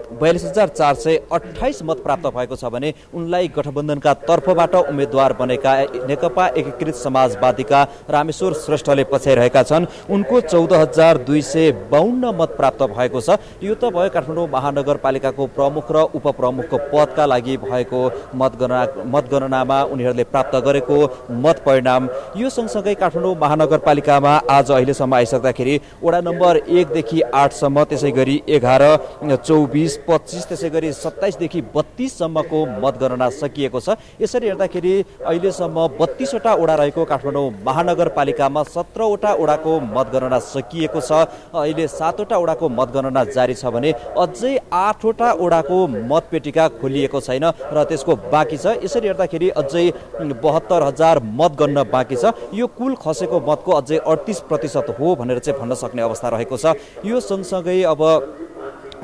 42,428 मत प्राप्त भएको छ भने उनलाई गठबन्धनका तर्फबाट उम्मेदवार बनेका नेकपा एकीकृत समाजवादीका रामेश्वर श्रेष्ठले पछ्याइरहेका छन्। उनको 14,252 मत प्राप्त भएको छ। यो त भयो काठमाडौँ महानगरपालिकाको प्रमुख र उपप्रमुखको पदका लागि भएको मतगणनामा उनीहरूले प्राप्त गरेको मत परिणाम। यो सँगसँगै काठमाडौँ महानगरपालिकामा आज अहिलेसम्म आइसक्दाखेरि वडा नम्बर 1 देखि 8 सम्म, त्यसै गरी 11, 24, 25, त्यसै गरी 27 देखि 32 सम्मको मतगणना सकिएको छ। यसरी हेर्दाखेरि अहिलेसम्म 32 वटा वडा रहेको काठमाडौँ महानगरपालिकामा 17 वटा वडाको मतगणना सकिएको छ। अहिले 7 वटा वडाको मतगणना जारी छ भने अझै 8 वटा वडाको मतपेटिका खोलिएको छैन र त्यसको बाँकी छ। यसरी हेर्दाखेरि अझै 72,000 मत गन्न बाँकी छ। यो कुल खसेको मतको अझै 38% हो भनेर चाहिँ भन्न सक्ने अवस्था रहेको छ। यो सँगसँगै अब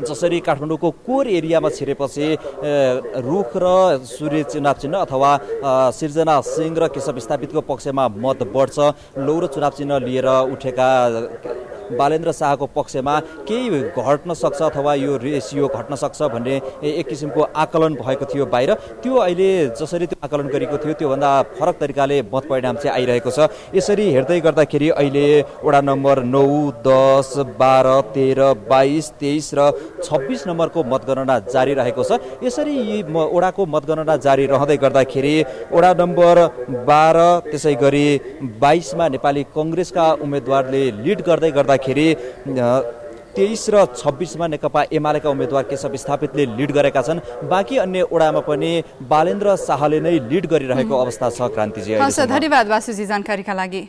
जसरी काठमाडौँको कोर एरियामा छिरेपछि रुख र सूर्य चुनाव चिन्ह अथवा सिर्जना सिंह र केशव स्थापितको पक्षमा मत बढ्छ। लौरो चुनाव चिन्ह लिएर उठेका बालेन्द्र शाहको पक्षमा केही घट्न सक्छ अथवा यो रेसियो घट्न सक्छ भन्ने एक किसिमको आकलन भएको थियो बाहिर। त्यो अहिले जसरी त्यो आकलन गरेको थियो त्योभन्दा फरक तरिकाले मत परिणाम चाहिँ आइरहेको छ। यसरी हेर्दै गर्दाखेरि अहिले वडा नम्बर 9, 10, 12, 13, 22, 23 र 26 नम्बरको मतगणना जारी रहेको छ। यसरी यी वडाको मतगणना जारी रहँदै गर्दाखेरि वडा नम्बर 12 त्यसै गरी 22 मा नेपाली कांग्रेसका उम्मेदवारले लिड गर्दै गर्दाखेरि 23 र 26 मा नेकपा एमालेका उम्मेदवार केशव स्थापितले लिड गरेका छन्। बाँकी अन्य वडामा पनि बालेन्द्र शाहले नै लिड गरिरहेको अवस्था छ। क्रान्तिजी, धन्यवाद बासुजी जानकारीका लागि।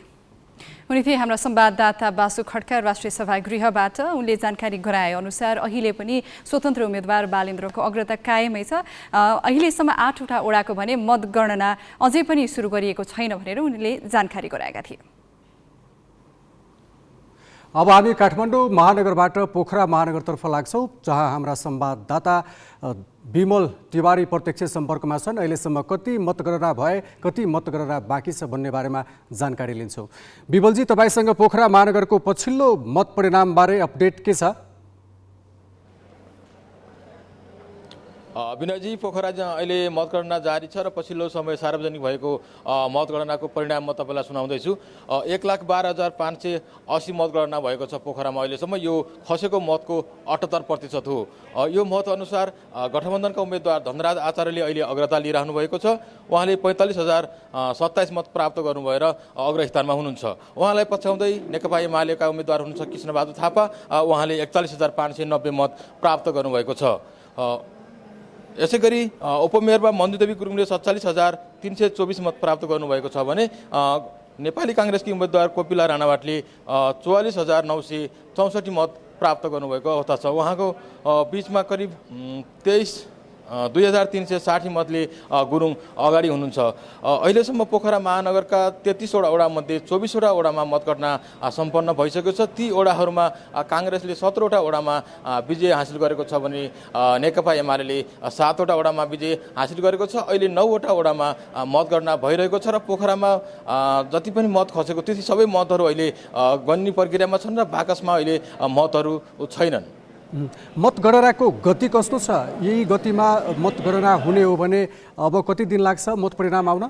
उनी थिए हाम्रा संवाददाता बासु खड्का राष्ट्रिय सभागृहबाट। उनले जानकारी गराए अनुसार अहिले पनि स्वतन्त्र उम्मेदवार बालेन्द्रको अग्रता कायमै छ। अहिलेसम्म 8वटा वडाको भने मतगणना अझै पनि सुरु गरिएको छैन भनेर उनले जानकारी गराएका थिए। अब हामी काठमाडौँ महानगरबाट पोखरा महानगरतर्फ लाग्छौँ, जहाँ हाम्रा संवाददाता विमल तिवारी प्रत्यक्ष सम्पर्कमा छन्। अहिलेसम्म कति मतगणना भए, कति मतगणना बाँकी छ भन्ने बारेमा जानकारी लिन्छौँ। विमलजी, तपाईसँग पोखरा महानगरको पछिल्लो मत परिणामबारे अपडेट के छ? विनयजी, पोखरा अहिले मतगणना जारी छ र पछिल्लो समय सार्वजनिक भएको मतगणनाको परिणाम म तपाईँलाई सुनाउँदैछु। 1,12,580 मतगणना भएको छ पोखरामा अहिलेसम्म। यो खसेको मतको 78% हो। यो मत अनुसार गठबन्धनका उम्मेदवार धनराज आचार्यले अहिले अग्रता लिइरहनु भएको छ। उहाँले 45,027 मत प्राप्त गर्नुभएर अग्रस्थानमा हुनुहुन्छ। उहाँलाई पछ्याउँदै नेकपा एमालेका उम्मेदवार हुनुहुन्छ कृष्णबहादुर थापा। उहाँले 41,590 मत प्राप्त गर्नुभएको छ। यसै गरी उपमेयरमा मन्जुदेवी गुरुङले 47,324 मत प्राप्त गर्नुभएको छ भने नेपाली कांग्रेसकी उम्मेदवार कोपिला राणावाटले 44,964 मत प्राप्त गर्नुभएको अवस्था छ। उहाँको बिचमा करिब 2,360 मतले गुरुङ अगाडि हुनुहुन्छ। अहिलेसम्म पोखरा महानगरका 33वटा वडामध्ये 24वटा वडामा मतगणना सम्पन्न भइसकेको छ। ती वडाहरूमा कांग्रेसले 17वटा वडामा विजय हासिल गरेको छ भने नेकपा एमाले 7वटा वडामा विजय हासिल गरेको छ। अहिले 9वटा वडामा मतगणना भइरहेको छ र पोखरामा जति पनि मत खसेको त्यति सबै मतहरू अहिले गन्ने प्रक्रियामा छन् र बाकसमा अहिले मतहरू छैनन्। मतगणनाको गति कस्तो छ? यही गतिमा मतगणना हुने हो भने अब कति दिन लाग्छ मत परिणाम आउन?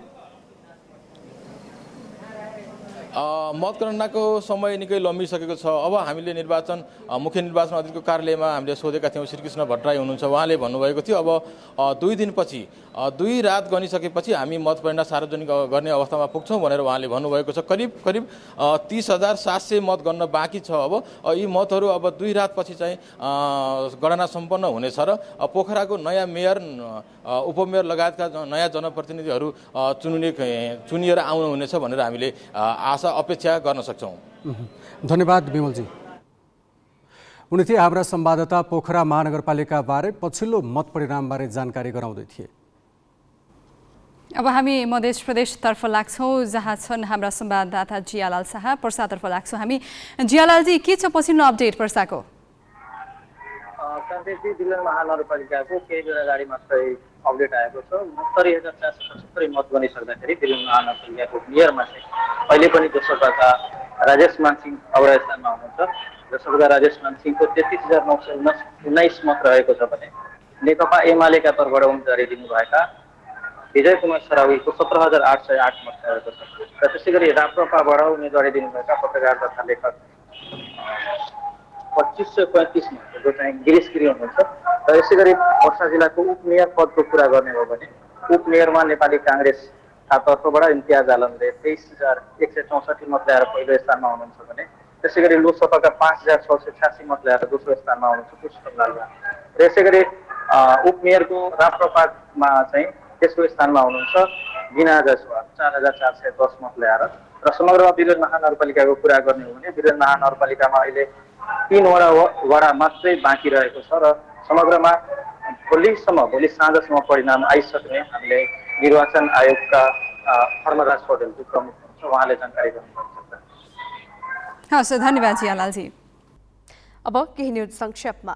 मतगणनाको समय निकै लम्बिसकेको छ। अब हामीले मुख्य निर्वाचन अधिकारीको कार्यालयमा हामीले सोधेका थियौँ। श्रीकृष्ण भट्टराई हुनुहुन्छ, उहाँले भन्नुभएको थियो अब 2 दिनपछि 2 रात गनिसकेपछि हामी मत परिणाम सार्वजनिक गर्ने अवस्थामा पुग्छौँ भनेर उहाँले भन्नुभएको छ। करिब 30,700 मत गन्न बाँकी छ। अब यी मतहरू अब 2 रातपछि चाहिँ गणना सम्पन्न हुनेछ र पोखराको नयाँ मेयर, उपमेयर लगायतका नयाँ जनप्रतिनिधिहरू चुनिएर आउनुहुनेछ भनेर हामीले आशा अपेक्षा गर्न सक्छौँ। धन्यवाद विमलजी। उनी थिए हाम्रा संवाददाता पोखरा महानगरपालिका बारे पछिल्लो मत परिणामबारे जानकारी गराउँदै थिए। अब हामी मध्य प्रदेशतर्फ लाग्छौँ, जहाँ छन् हाम्रा संवाददाता जियालाल शाह। पर्सातर्फ लाग्छौँ हामी। जियालालजी, के छ पछिल्लो अपडेट पर्साको? दिल्ली महानगरपालिकाको केही बेला अगाडि मात्रै अपडेट आएको छ। 70,477 मत गनिसक्दाखेरि दिल्ली महानगरपालिकाको मेयरमा चाहिँ अहिले पनि जसपाका राजेश मानसिंह अग्र स्थानमा हुनुहुन्छ। जसपाका राजेश मानसिंहको 33,919 मत रहेको छ भने नेकपा एमालेका तर्फबाट उम्मेदवारी दिनुभएका विजय कुमार सरावीको 17,808 मत रहेको छ। र त्यसै गरी राप्रपाबाट उम्मेदवारी दिनुभएका पत्रकार तथा लेखक 2535 मत जो चाहिँ गिरीश गिरी हुनुहुन्छ। र यसै गरी पर्सा जिल्लाको उपमेयर पदको कुरा गर्ने हो भने उपमेयरमा नेपाली कांग्रेसका तर्फबाट इम्तियाज आलमले 23,164 मत ल्याएर पहिलो स्थानमा हुनुहुन्छ भने त्यसै गरी लोकसभाका 5,686 मत ल्याएर दोस्रो स्थानमा हुनुहुन्छ पुष्पलालमा। र यसै गरी उपमेयरको राप्रपामा चाहिँ तेस्रो स्थानमा हुनुहुन्छ बिना जसवाल 4,410 मत ल्याएर। र समग्रमा वीरेन्द्र महानगरपालिकाको कुरा गर्ने हो भने वीरेन्द्र महानगरपालिकामा अहिले 3 वडा मात्रै बाँकी रहेको छ र समग्रमा भोलि साँझसम्म परिणाम आइसक्ने हामीले निर्वाचन आयोगका धर्मराज पौडेलको प्रमुख हुनुहुन्छ, उहाँले जानकारी गर्नुहुन्छ। हस्, धन्यवाद जियालालजी। अब केही न्युज संक्षेपमा।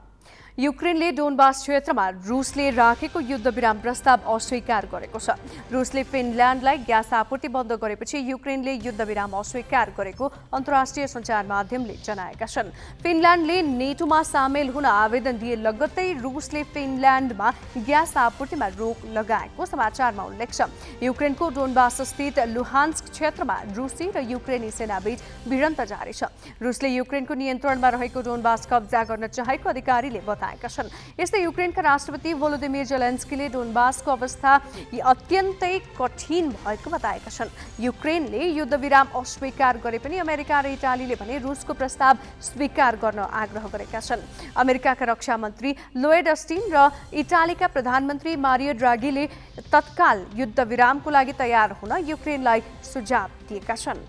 युक्रेनले डोनबास क्षेत्रमा रुसले राखेको युद्धविराम प्रस्ताव अस्वीकार गरेको छ। रुसले फिनल्यान्डलाई ग्यास आपूर्ति बन्द गरेपछि युक्रेनले युद्धविराम अस्वीकार गरेको अन्तर्राष्ट्रिय सञ्चार माध्यमले जनाएका छन्। फिनल्यान्डले नेटोमा सामेल हुन आवेदन दिए लगत्तै रुसले फिनल्यान्डमा ग्यास आपूर्तिमा रोक लगाएको समाचारमा उल्लेख छ। युक्रेनको डोनबास स्थित लुहान्स्क क्षेत्रमा रुसी र युक्रेनी सेनाबीच भिडन्त जारी छ। रुसले युक्रेनको नियन्त्रणमा रहेको डोनबास कब्जा गर्न चाहेको अधिकारीले बताएका छन्। यस्तै युक्रेनका राष्ट्रपति भोलोदिमिर जेलेन्स्कीले डोनबासको अवस्था अत्यन्तै कठिन भएको बताएका छन्। युक्रेनले युद्धविराम अस्वीकार गरे पनि अमेरिका र इटालीले भने रुसको प्रस्ताव स्वीकार गर्न आग्रह गरेका छन्। अमेरिकाका रक्षा मन्त्री लोयड अस्टिन र इटालीका प्रधानमन्त्री मारियो ड्रागीले तत्काल युद्धविरामको लागि तयार हुन युक्रेनलाई सुझाव दिएका छन्।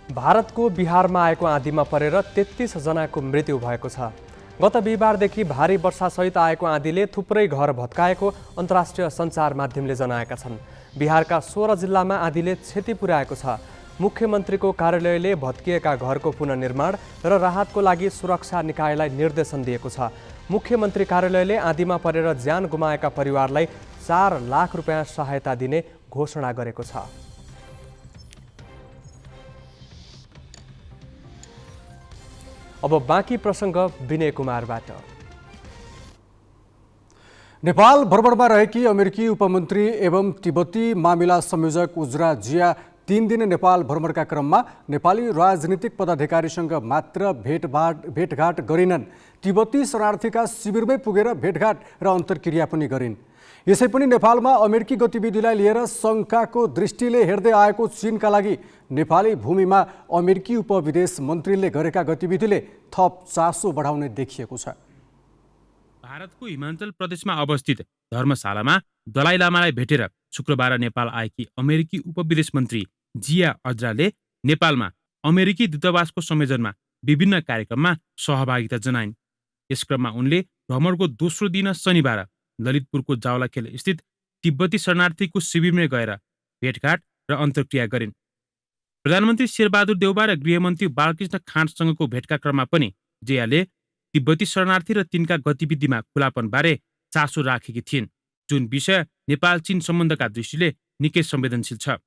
भारतको बिहारमा आएको आँधीमा परेर 33 जनाको मृत्यु भएको छ। गत बिहिबारदेखि भारी वर्षासहित आएको आँधीले थुप्रै घर भत्काएको अन्तर्राष्ट्रिय सञ्चार माध्यमले जनाएका छन्। बिहारका 16 जिल्लामा आँधीले क्षति पुर्याएको छ। मुख्यमन्त्रीको कार्यालयले भत्किएका घरको पुनर्निर्माण र राहतको लागि सुरक्षा निकायलाई निर्देशन दिएको छ। मुख्यमन्त्री कार्यालयले आँधीमा परेर ज्यान गुमाएका परिवारलाई 4 लाख रुपियाँ सहायता दिने घोषणा गरेको छ। अब बाँकी प्रसङ्ग विनय कुमारबाट। नेपाल भ्रमणमा रहेकी अमेरिकी उपमन्त्री एवं तिब्बती मामिला संयोजक उजरा जिया 3 दिन नेपाल भ्रमणका क्रममा नेपाली राजनीतिक पदाधिकारीसँग मात्र भेटघाट गरिनन्। तिब्बती शरणार्थीका शिविरमै पुगेर भेटघाट र अन्तर्क्रिया पनि गरिन्। यसै पनि नेपालमा अमेरिकी गतिविधिलाई लिएर शङ्काको दृष्टिले हेर्दै आएको चीनका लागि नेपाली भूमिमा अमेरिकी उपविदेश मन्त्रीले गरेका गतिविधिले थप चासो बढाउने देखिएको छ। भारतको हिमाचल प्रदेशमा अवस्थित धर्मशालामा दलाई लामालाई भेटेर शुक्रबार नेपाल आएकी अमेरिकी उपविदेश मन्त्री जिया अजराले नेपालमा अमेरिकी दूतावासको संयोजनमा विभिन्न कार्यक्रममा सहभागिता जनाइन्। यस क्रममा उनले भ्रमणको दोस्रो दिन शनिबार ललितपुरको जावलाखेल स्थित तिब्बती शरणार्थीको शिविरमै गएर भेटघाट र अन्तर्क्रिया गरिन्। प्रधानमन्त्री शेरबहादुर देउबा र गृहमन्त्री बालकृष्ण खाँडसँगको भेटका क्रममा पनि जियाले तिब्बती शरणार्थी र तिनका गतिविधिमा खुलापनबारे चासो राखेकी थिइन्, जुन विषय नेपाल चीन सम्बन्धका दृष्टिले निकै संवेदनशील छ।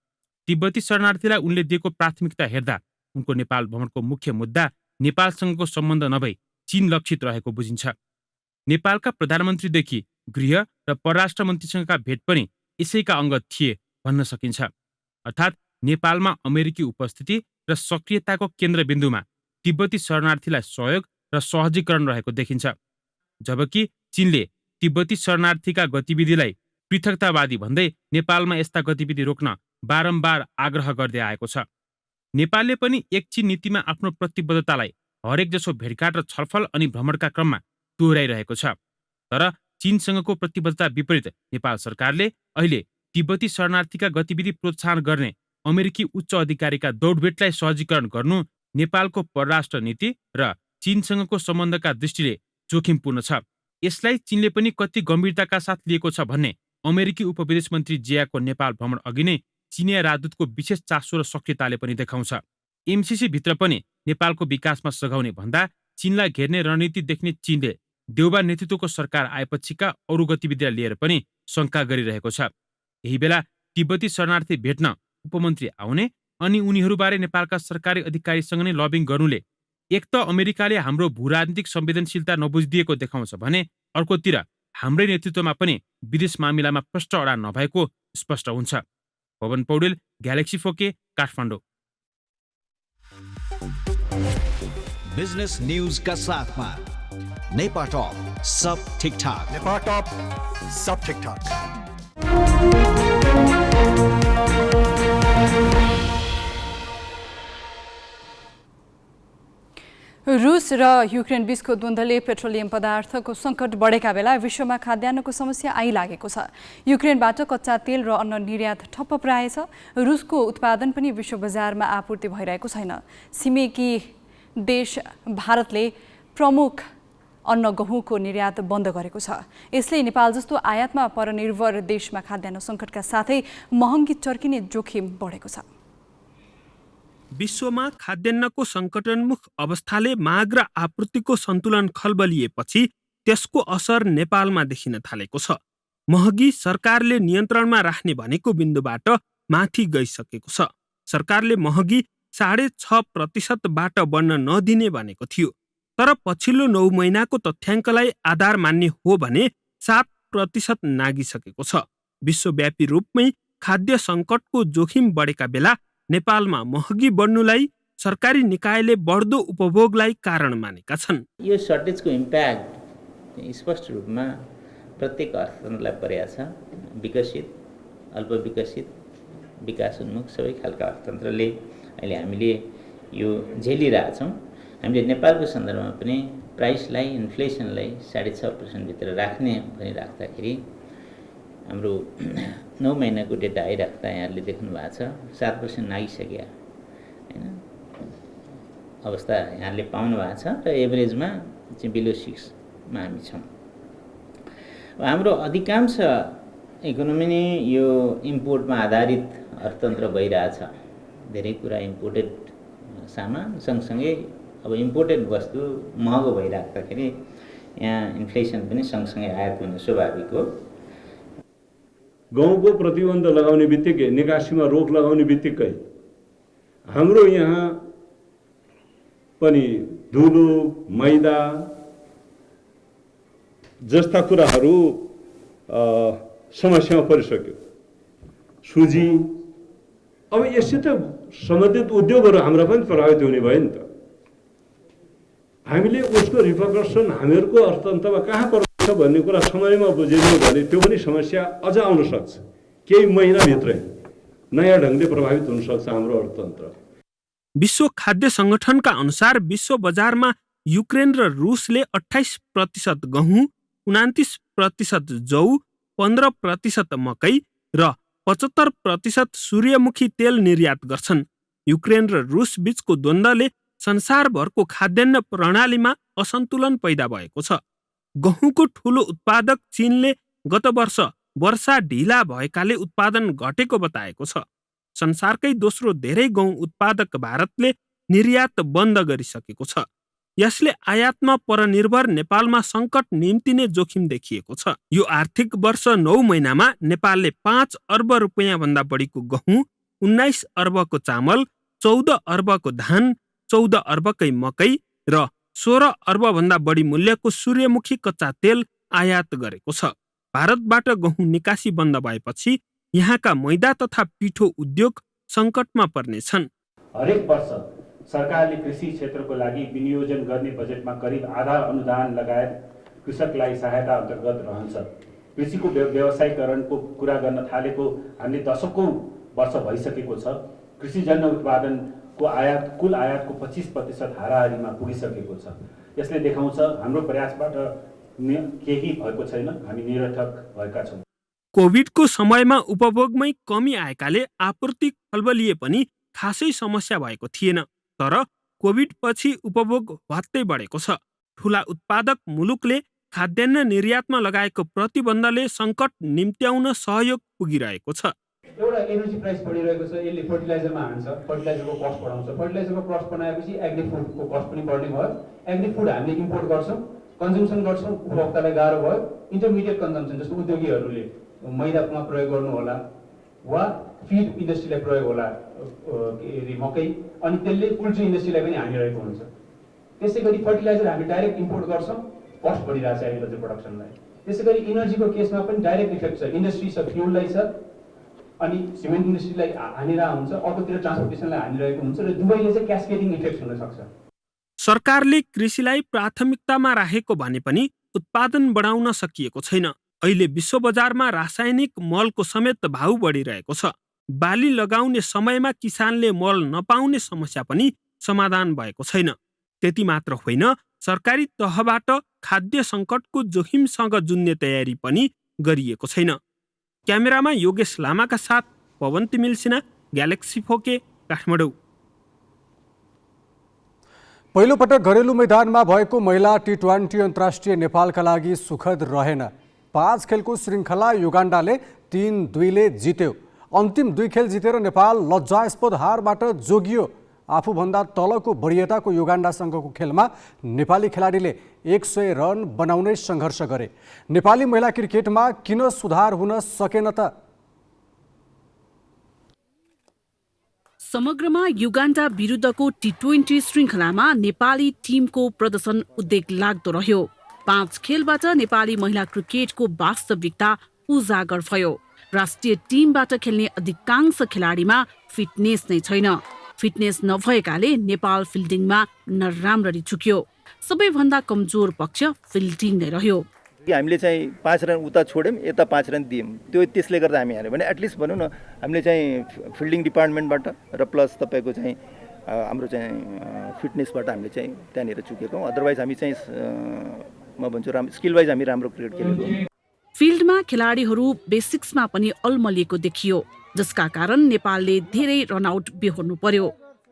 तिब्बती शरणार्थीलाई उनले दिएको प्राथमिकता हेर्दा उनको नेपाल भ्रमणको मुख्य मुद्दा नेपालसँगको सम्बन्ध नभई चीन लक्षित रहेको बुझिन्छ। नेपालका प्रधानमन्त्रीदेखि गृह र परराष्ट्र मन्त्रीसँगका भेट पनि यसैका अङ्ग थिए भन्न सकिन्छ। अर्थात् नेपालमा अमेरिकी उपस्थिति र सक्रियताको केन्द्रबिन्दुमा तिब्बती शरणार्थीलाई सहयोग र सहजीकरण रहेको देखिन्छ। जबकि चीनले तिब्बती शरणार्थीका गतिविधिलाई पृथकतावादी भन्दै नेपालमा यस्ता गतिविधि रोक्न बारम्बार आग्रह गर्दै आएको छ। नेपालले पनि एक चीन नीतिमा आफ्नो प्रतिबद्धतालाई हरेक जसो भेटघाट र छलफल अनि भ्रमणका क्रममा दोहोऱ्याइरहेको छ। तर चीनसँगको प्रतिबद्धता विपरीत नेपाल सरकारले अहिले तिब्बती शरणार्थीका गतिविधि प्रोत्साहन गर्ने अमेरिकी उच्च अधिकारीका दौडभेटलाई सहजीकरण गर्नु नेपालको परराष्ट्र नीति र चीनसँगको सम्बन्धका दृष्टिले जोखिमपूर्ण छ। यसलाई चीनले पनि कति गम्भीरताका साथ लिएको छ भन्ने अमेरिकी उपविदेश मन्त्री जियाको नेपाल भ्रमण अघि नै चीनिया राजदूतको विशेष चासो र सक्रियताले पनि देखाउँछ। एमसीसी भित्र पनि नेपालको विकासमा सघाउने भन्दा चीनलाई घेर्ने रणनीति देख्ने चीनले देउबा नेतृत्वको सरकार आएपछिका अरू गतिविधिलाई लिएर पनि शङ्का गरिरहेको छ। यही बेला तिब्बती शरणार्थी भेट्न उपमन्त्री आउने अनि उनीहरूबारे नेपालका सरकारी अधिकारीसँग नै लबिङ गर्नुले एक त अमेरिकाले हाम्रो भूराजनीतिक संवेदनशीलता नबुझिदिएको देखाउँछ भने अर्कोतिर हाम्रै नेतृत्वमा पनि विदेश मामिलामा प्रष्ट अडान नभएको स्पष्ट हुन्छ। Pawan Paudel, galaxy 4K, Kathmandu. Business news का साथमा नेपाल टॉप सब ठीक ठाक। नेपाल टॉप सब ठीक ठाक। रुस र युक्रेन बीचको द्वन्द्वले पेट्रोलियम पदार्थको सङ्कट बढेका बेला विश्वमा खाद्यान्नको समस्या आइलागेको छ। युक्रेनबाट कच्चा तेल र अन्न निर्यात ठप्प प्राय छ। रुसको उत्पादन पनि विश्व बजारमा आपूर्ति भइरहेको छैन। छिमेकी देश भारतले प्रमुख अन्न गहुँको निर्यात बन्द गरेको छ। यसले नेपाल जस्तो आयातमा परनिर्भर देशमा खाद्यान्न सङ्कटका साथै महँगी चर्किने जोखिम बढेको छ। विश्वमा खाद्यान्नको सङ्कटोन्मुख अवस्थाले माग र आपूर्तिको सन्तुलन खलबलिएपछि त्यसको असर नेपालमा देखिन थालेको छ। महँगी सरकारले नियन्त्रणमा राख्ने भनेको बिन्दुबाट माथि गइसकेको छ। सरकारले महँगी 6.5% बढ्न नदिने भनेको थियो, तर पछिल्लो 9 महिनाको तथ्याङ्कलाई आधार मान्ने हो भने 7% नागिसकेको छ। विश्वव्यापी रूपमै खाद्य सङ्कटको जोखिम बढेका बेला नेपालमा महँगी बढ्नुलाई सरकारी निकायले बढ्दो उपभोगलाई कारण मानेका छन्। यो सर्टेजको इम्प्याक्ट स्पष्ट रूपमा प्रत्येक अर्थतन्त्रलाई परेको छ। विकसित, अल्पविकसित, विकासोन्मुख सबै खालका अर्थतन्त्रले अहिले हामीले यो झेलिरहेछौँ। हामीले नेपालको सन्दर्भमा पनि प्राइसलाई, इन्फ्लेसनलाई 6.5% भित्र राख्ने भनी राख्दाखेरि हाम्रो 9 महिनाको डेटा आइराख्दा यहाँहरूले देख्नु भएको छ 7% नागिसक्यो हैन अवस्था यहाँले पाउनु भएको छ र एभरेजमा चाहिँ बिलो 6 मा हामी छौँ। हाम्रो अधिकांश इकोनोमी नै यो इम्पोर्टमा आधारित अर्थतन्त्र भइरहेछ। धेरै कुरा इम्पोर्टेड सामान सँगसँगै अब इम्पोर्टेड वस्तु महँगो भइराख्दाखेरि यहाँ इन्फ्लेसन पनि सँगसँगै आयात हुनु स्वाभाविक हो। गाउँको प्रतिबन्ध लगाउने बित्तिकै, निकासीमा रोक लगाउने बित्तिकै हाम्रो यहाँ पनि धुलो, मैदा जस्ता कुराहरू समस्यामा परिसक्यो। सुजी, अब यससित सम्बन्धित उद्योगहरू हाम्रो पनि प्रभावित हुने भयो नि त। हामीले उसको रिपरकसन हामीहरूको अर्थतन्त्रमा कहाँ पर्छ भन्ने कुरा समयमा बुझेनौँ भने त्यो पनि समस्या अझ आउन सक्छ। केही महिनाभित्रै नयाँ ढङ्गले प्रभावित हुन सक्छ हाम्रो अर्थतन्त्र। विश्व खाद्य सङ्गठनका अनुसार विश्व बजारमा युक्रेन र रुसले 28% गहुँ, 29% जौ, 15% मकै र 75% सूर्यमुखी तेल निर्यात गर्छन्। युक्रेन र रुस बीचको द्वन्द्वले संसारभरको खाद्यान्न प्रणालीमा असन्तुलन पैदा भएको छ। गहुँको ठूलो उत्पादक चीनले गत वर्ष वर्षा ढिला भएकाले उत्पादन घटेको बताएको छ। संसारकै दोस्रो धेरै गहुँ उत्पादक भारतले निर्यात बन्द गरिसकेको छ। यसले आयातमा परनिर्भर नेपालमा सङ्कट निम्तिने जोखिम देखिएको छ। यो आर्थिक वर्ष 9 महिनामा नेपालले 5 अर्ब रुपैयाँ भन्दा बढीको गहुँ, 19 अर्बको चामल, 14 अर्बको धान, 14 अर्बकै मकै र 16 अर्ब भन्दा बढी मूल्यको सूर्यमुखी कच्चा तेल आयात गरेको छ। भारतबाट गहुँ निकासी बन्द भएपछि यहाँका मैदा तथा पिठो उद्योग सङ्कटमा पर्नेछन्। हरेक वर्ष सरकारले कृषि क्षेत्रको लागि विनियोजन गर्ने बजेटमा करिब आधा अनुदान लगायत कृषकलाई सहायता अन्तर्गत रहन्छ। कृषिको व्यवसायीकरणको कुरा गर्न थालेको हामीले दशकौं वर्ष भइसकेको छ। कृषिजन्य उत्पादनको आयात कुल आयातको 25% हाराहारीमा पुगिसकेको छ। यसले देखाउँछ हाम्रो प्रयासबाट केही भएको छैन, हामी निरर्थक भएका छौँ। कोभिडको समयमा उपभोगमै कमी आएकाले आपूर्ति खलबलिए पनि खासै समस्या भएको थिएन। तर कोभिड पछि उपभोग भत्तै बढेको छ। ठूला उत्पादक मुलुकले खाद्यान्न निर्यातमा लगाएको प्रतिबन्धले सङ्कट निम्त्याउन सहयोग पुगिरहेको छ। एउटा एनर्जी प्राइस बढिरहेको छ, यसले फर्टिलाइजरमा हान्छ, फर्टिलाइजरको कस्ट बढाउँछ। फर्टिलाइजरको कस्ट बनाएपछि एग्री फुडको कस्ट पनि बढ्ने भयो। एग्री फुड हामीले इम्पोर्ट गर्छौँ, कन्जम्सन गर्छौँ, उपभोक्तालाई गाह्रो भयो। इन्टरमिडिएट कन्जम्सन जस्तो उद्योगीहरूले मैदामा प्रयोग गर्नु होला वा फिड इन्डस्ट्रीलाई प्रयोग होला मकै, अनि त्यसले पोल्ट्री इन्डस्ट्रीलाई पनि हानि रहेको हुन्छ। त्यसै गरी फर्टिलाइजर हामी डाइरेक्ट इम्पोर्ट गर्छौँ, कस्ट बढिरहेको छ एग्रिकल्चर प्रोडक्सनलाई। त्यसै गरी इनर्जीको केसमा पनि डाइरेक्ट इफेक्ट छ। इन्डस्ट्री छ, फ्युललाई छ, अनि सिमेन्ट इन्डस्ट्रीलाई हानिरहेको हुन्छ, अर्कोतिर ट्रान्सपोर्टेसनलाई हानिरहेको हुन्छ, र दुवैले चाहिँ क्यास्केडिङ इफेक्ट हुन सक्छ। सरकारले कृषिलाई प्राथमिकतामा राखेको भने पनि उत्पादन बढाउन सकिएको छैन। अहिले विश्व बजारमा रासायनिक मलको समेत भाउ बढिरहेको छ। बाली लगाउने समयमा किसानले मल नपाउने समस्या पनि समाधान भएको छैन। त्यति मात्र होइन, सरकारी तहबाट खाद्य सङ्कटको जोखिमसँग जुन्ने तयारी पनि गरिएको छैन। क्यामेरामा योगेश लामाका साथ पवन तिमिल सिन्हा, ग्यालेक्सी फोके, काठमाडौँ। पहिलोपटक घरेलु मैदानमा भएको महिला T20 अन्तर्राष्ट्रिय नेपालका लागि सुखद रहेन। 5 खेलको श्रृङ्खला युगान्डाले 3-2 ले जित्यो। अन्तिम 2 खेल जितेर नेपाल लज्जास्पद हारबाट जोगियो। आफूभन्दा तलको वरियताको युगान्डासँगको खेलमा नेपाली खेलाडीले 100 रन बनाउनै सङ्घर्ष गरे। नेपाली महिला क्रिकेटमा किन सुधार हुन सकेन त? समग्रमा युगान्डा विरुद्धको टी20 श्रृङ्खलामा नेपाली टिमको प्रदर्शन उद्वेग लाग्दो रह्यो। 5 खेलबाट नेपाली महिला क्रिकेटको वास्तविकता उजागर भयो। राष्ट्रिय टिमबाट खेल्ने अधिकांश खेलाडीमा फिटनेस नै छैन। फिटनेस नभएकाले नेपाल फिल्डिङमा नराम्ररी चुक्यो। सबैभन्दा कमजोर पक्ष फिल्डिङ नै रह्यो। हामीले चाहिँ 5 रन उता छोड्यौँ, यता 5 रन दियौँ। त्यसले गर्दा हामी हाल्यो भने एटलिस्ट भनौँ न हामीले चाहिँ फिल्डिङ डिपार्टमेन्टबाट र प्लस तपाईँको चाहिँ हाम्रो चाहिँ फिटनेसबाट हामीले चाहिँ त्यहाँनिर चुकेको। अदरवाइज हामी चाहिँ म भन्छु स्किल वाइज हामी राम्रो क्रिकेट खेलेको। फिल्डमा खेलाडीहरू बेसिक्समा पनि अल्मलिएको देखियो, जसका कारण नेपालले धेरै रनआउट बेहोर्नु पर्यो।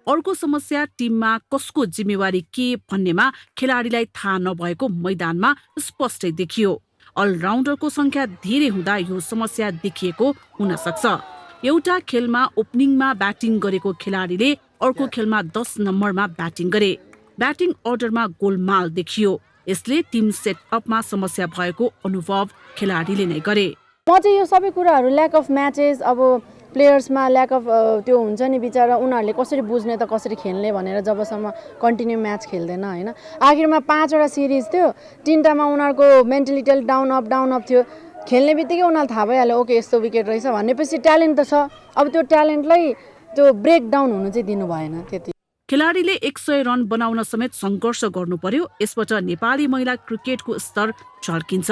अर्को समस्या टिममा कसको जिम्मेवारी के भन्नेमा खेलाडीलाई थाहा नभएको मैदानमा स्पष्टै देखियो। अलराउन्डरको संख्या धेरै हुँदा यो समस्या देखिएको हुन सक्छ। एउटा खेलमा ओपनिङमा ब्याटिङ गरेको खेलाडीले अर्को खेलमा 10 नम्बरमा ब्याटिङ गरे। ब्याटिङ अर्डरमा गोलमाल देखियो। यसले टिम सेटअपमा समस्या भएको अनुभव खेलाडीले नै गरे। म चाहिँ यो सबै कुराहरू ल्याक अफ म्याचेस, अब प्लेयर्समा ल्याक अफ त्यो हुन्छ नि बिचरा, उनीहरूले कसरी बुझ्ने त कसरी खेल्ने भनेर जबसम्म कन्टिन्यू म्याच खेल्दैन होइन। आखिरमा 5 वटा सिरिज थियो, 3टामा उनीहरूको मेन्टालिटी डाउन अप थियो। खेल्ने बित्तिकै उनीहरूलाई थाहा भइहाल्यो ओके यस्तो विकेट रहेछ भनेपछि ट्यालेन्ट त छ। अब त्यो ट्यालेन्टलाई त्यो ब्रेक डाउन हुनु चाहिँ दिनु भएन। त्यति खेलाडीले 100 रन बनाउन समेत सङ्घर्ष गर्नु पर्यो। यसबाट नेपाली महिला क्रिकेटको स्तर झल्किन्छ।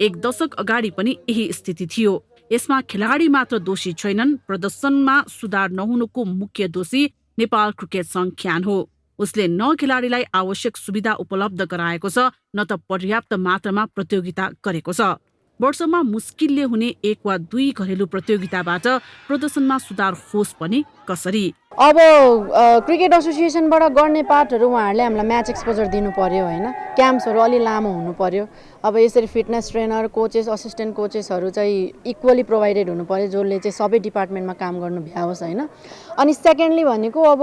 1 दशक अगाडि पनि यही स्थिति थियो। यसमा खेलाडी मात्र दोषी छैनन्, प्रदर्शनमा सुधार नहुनुको मुख्य दोषी नेपाल क्रिकेट संघ क्यान हो। उसले न खेलाडीलाई आवश्यक सुविधा उपलब्ध गराएको छ, न त पर्याप्त मात्रामा प्रतियोगिता गरेको छ। वर्षमा मुस्किलले हुने 1 वा 2 घरेलु प्रतियोगिताबाट प्रदर्शनमा सुधार होस् पनि कसरी? अब क्रिकेट एसोसिएसनबाट गर्ने पार्टहरू उहाँहरूले हामीलाई म्याच एक्सपोजर दिनु पर्यो होइन। क्याम्प्सहरू अलि लामो हुनु पर्यो। अब यसरी फिटनेस ट्रेनर, कोचेस, असिस्टेन्ट कोचेसहरू चाहिँ इक्वली प्रोभाइडेड हुनु पर्यो, जसले चाहिँ सबै डिपार्टमेन्टमा काम गर्नु भ्याओस् होइन। अनि सेकेन्डली भनेको अब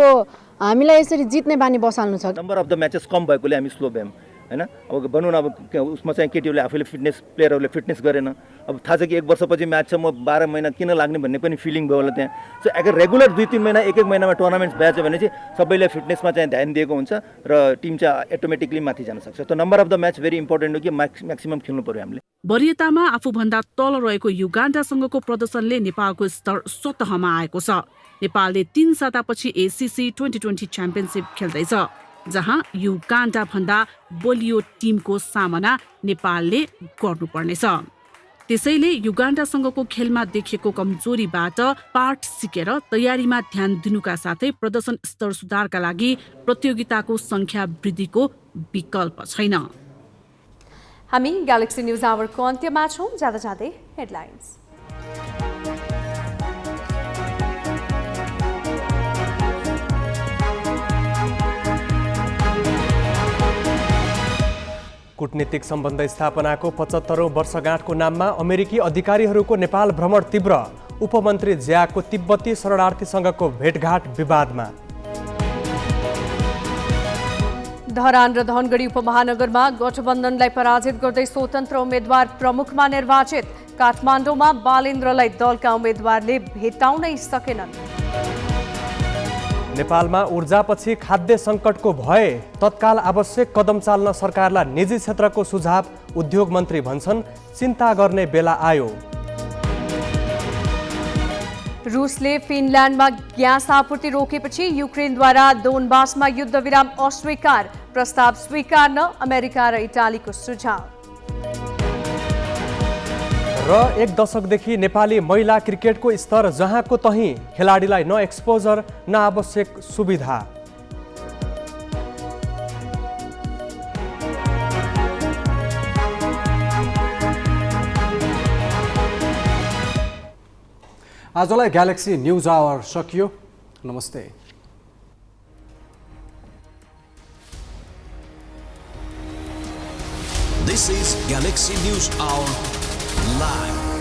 हामीलाई यसरी जित्ने बानी बसाल्नु छ। नम्बर अफ द म्याचेस कम भएकोले हामी स्लो भयौँ होइन। अब भनौँ न अब उसमा चाहिँ केटीहरूले आफूले प्लेयरहरूले फिटनेस गरेन। अब थाहा छ कि 1 वर्षपछि म्याच छ, म 12 महिना किन लाग्ने भन्ने पनि फिलिङ भयो होला त्यहाँ। सो अगर रेगुलर 2-3 महिना 1-1 महिनामा टुर्नामेन्ट्स भएछ भने चाहिँ सबैले फिटनेसमा चाहिँ ध्यान दिएको हुन्छ र टिम चाहिँ अटोमेटिकली माथि जान सक्छ। त number of the match very important हो कि म्याक्सिमम खेल्नु पर्यो हामीले। वरियतामा आफूभन्दा तल रहेको युगान्डासँगको प्रदर्शनले नेपालको स्तर स्वतःमा आएको छ। नेपालले 3 सातापछि ACC 2020 च्याम्पियनसिप खेल्दैछ, जहाँ युगान्डा भन्दा बलियो टिमको सामना नेपालले गर्नुपर्नेछ। त्यसैले युगान्डासँगको खेलमा देखिएको कमजोरीबाट पाठ सिकेर तयारीमा ध्यान दिनुका साथै प्रदर्शन स्तर सुधारका लागि प्रतियोगिताको संख्या वृद्धिको विकल्प छैन। हामी ग्यालेक्सी न्युज आवरको अन्त्यमा छौँ। जाँदा जाँदै हेडलाइन्स। कूटनीतिक सम्बन्ध स्थापनाको 75औं वर्षगाँठको नाममा अमेरिकी अधिकारीहरूको नेपाल भ्रमण तीव्र। उपमन्त्री ज्याको तिब्बती शरणार्थीसँगको भेटघाट विवादमा। धरान र धनगढी उपमहानगरमा गठबन्धनलाई पराजित गर्दै स्वतन्त्र उम्मेद्वार प्रमुखमा निर्वाचित। काठमाडौँमा बालेन्द्रलाई दलका उम्मेद्वारले भेटाउनै सकेनन्। नेपालमा ऊर्जापछि खाद्य सङ्कटको भय, तत्काल आवश्यक कदम चाल्न सरकारलाई निजी क्षेत्रको सुझाव। उद्योग मन्त्री भन्छन् चिन्ता गर्ने बेला आयो। रुसले फिनल्यान्डमा ग्यास आपूर्ति रोकेपछि युक्रेनद्वारा दोनबासमा युद्धविराम अस्वीकार। प्रस्ताव स्वीकार्न अमेरिका र इटालीको सुझाव। र 1 दशकदेखि नेपाली महिला क्रिकेटको स्तर जहाँको तहीँ, खेलाडीलाई न एक्सपोजर न आवश्यक सुविधा। आजलाई ग्यालेक्सी न्युज आवर सकियो। नमस्ते। This is Galaxy News Hour Live.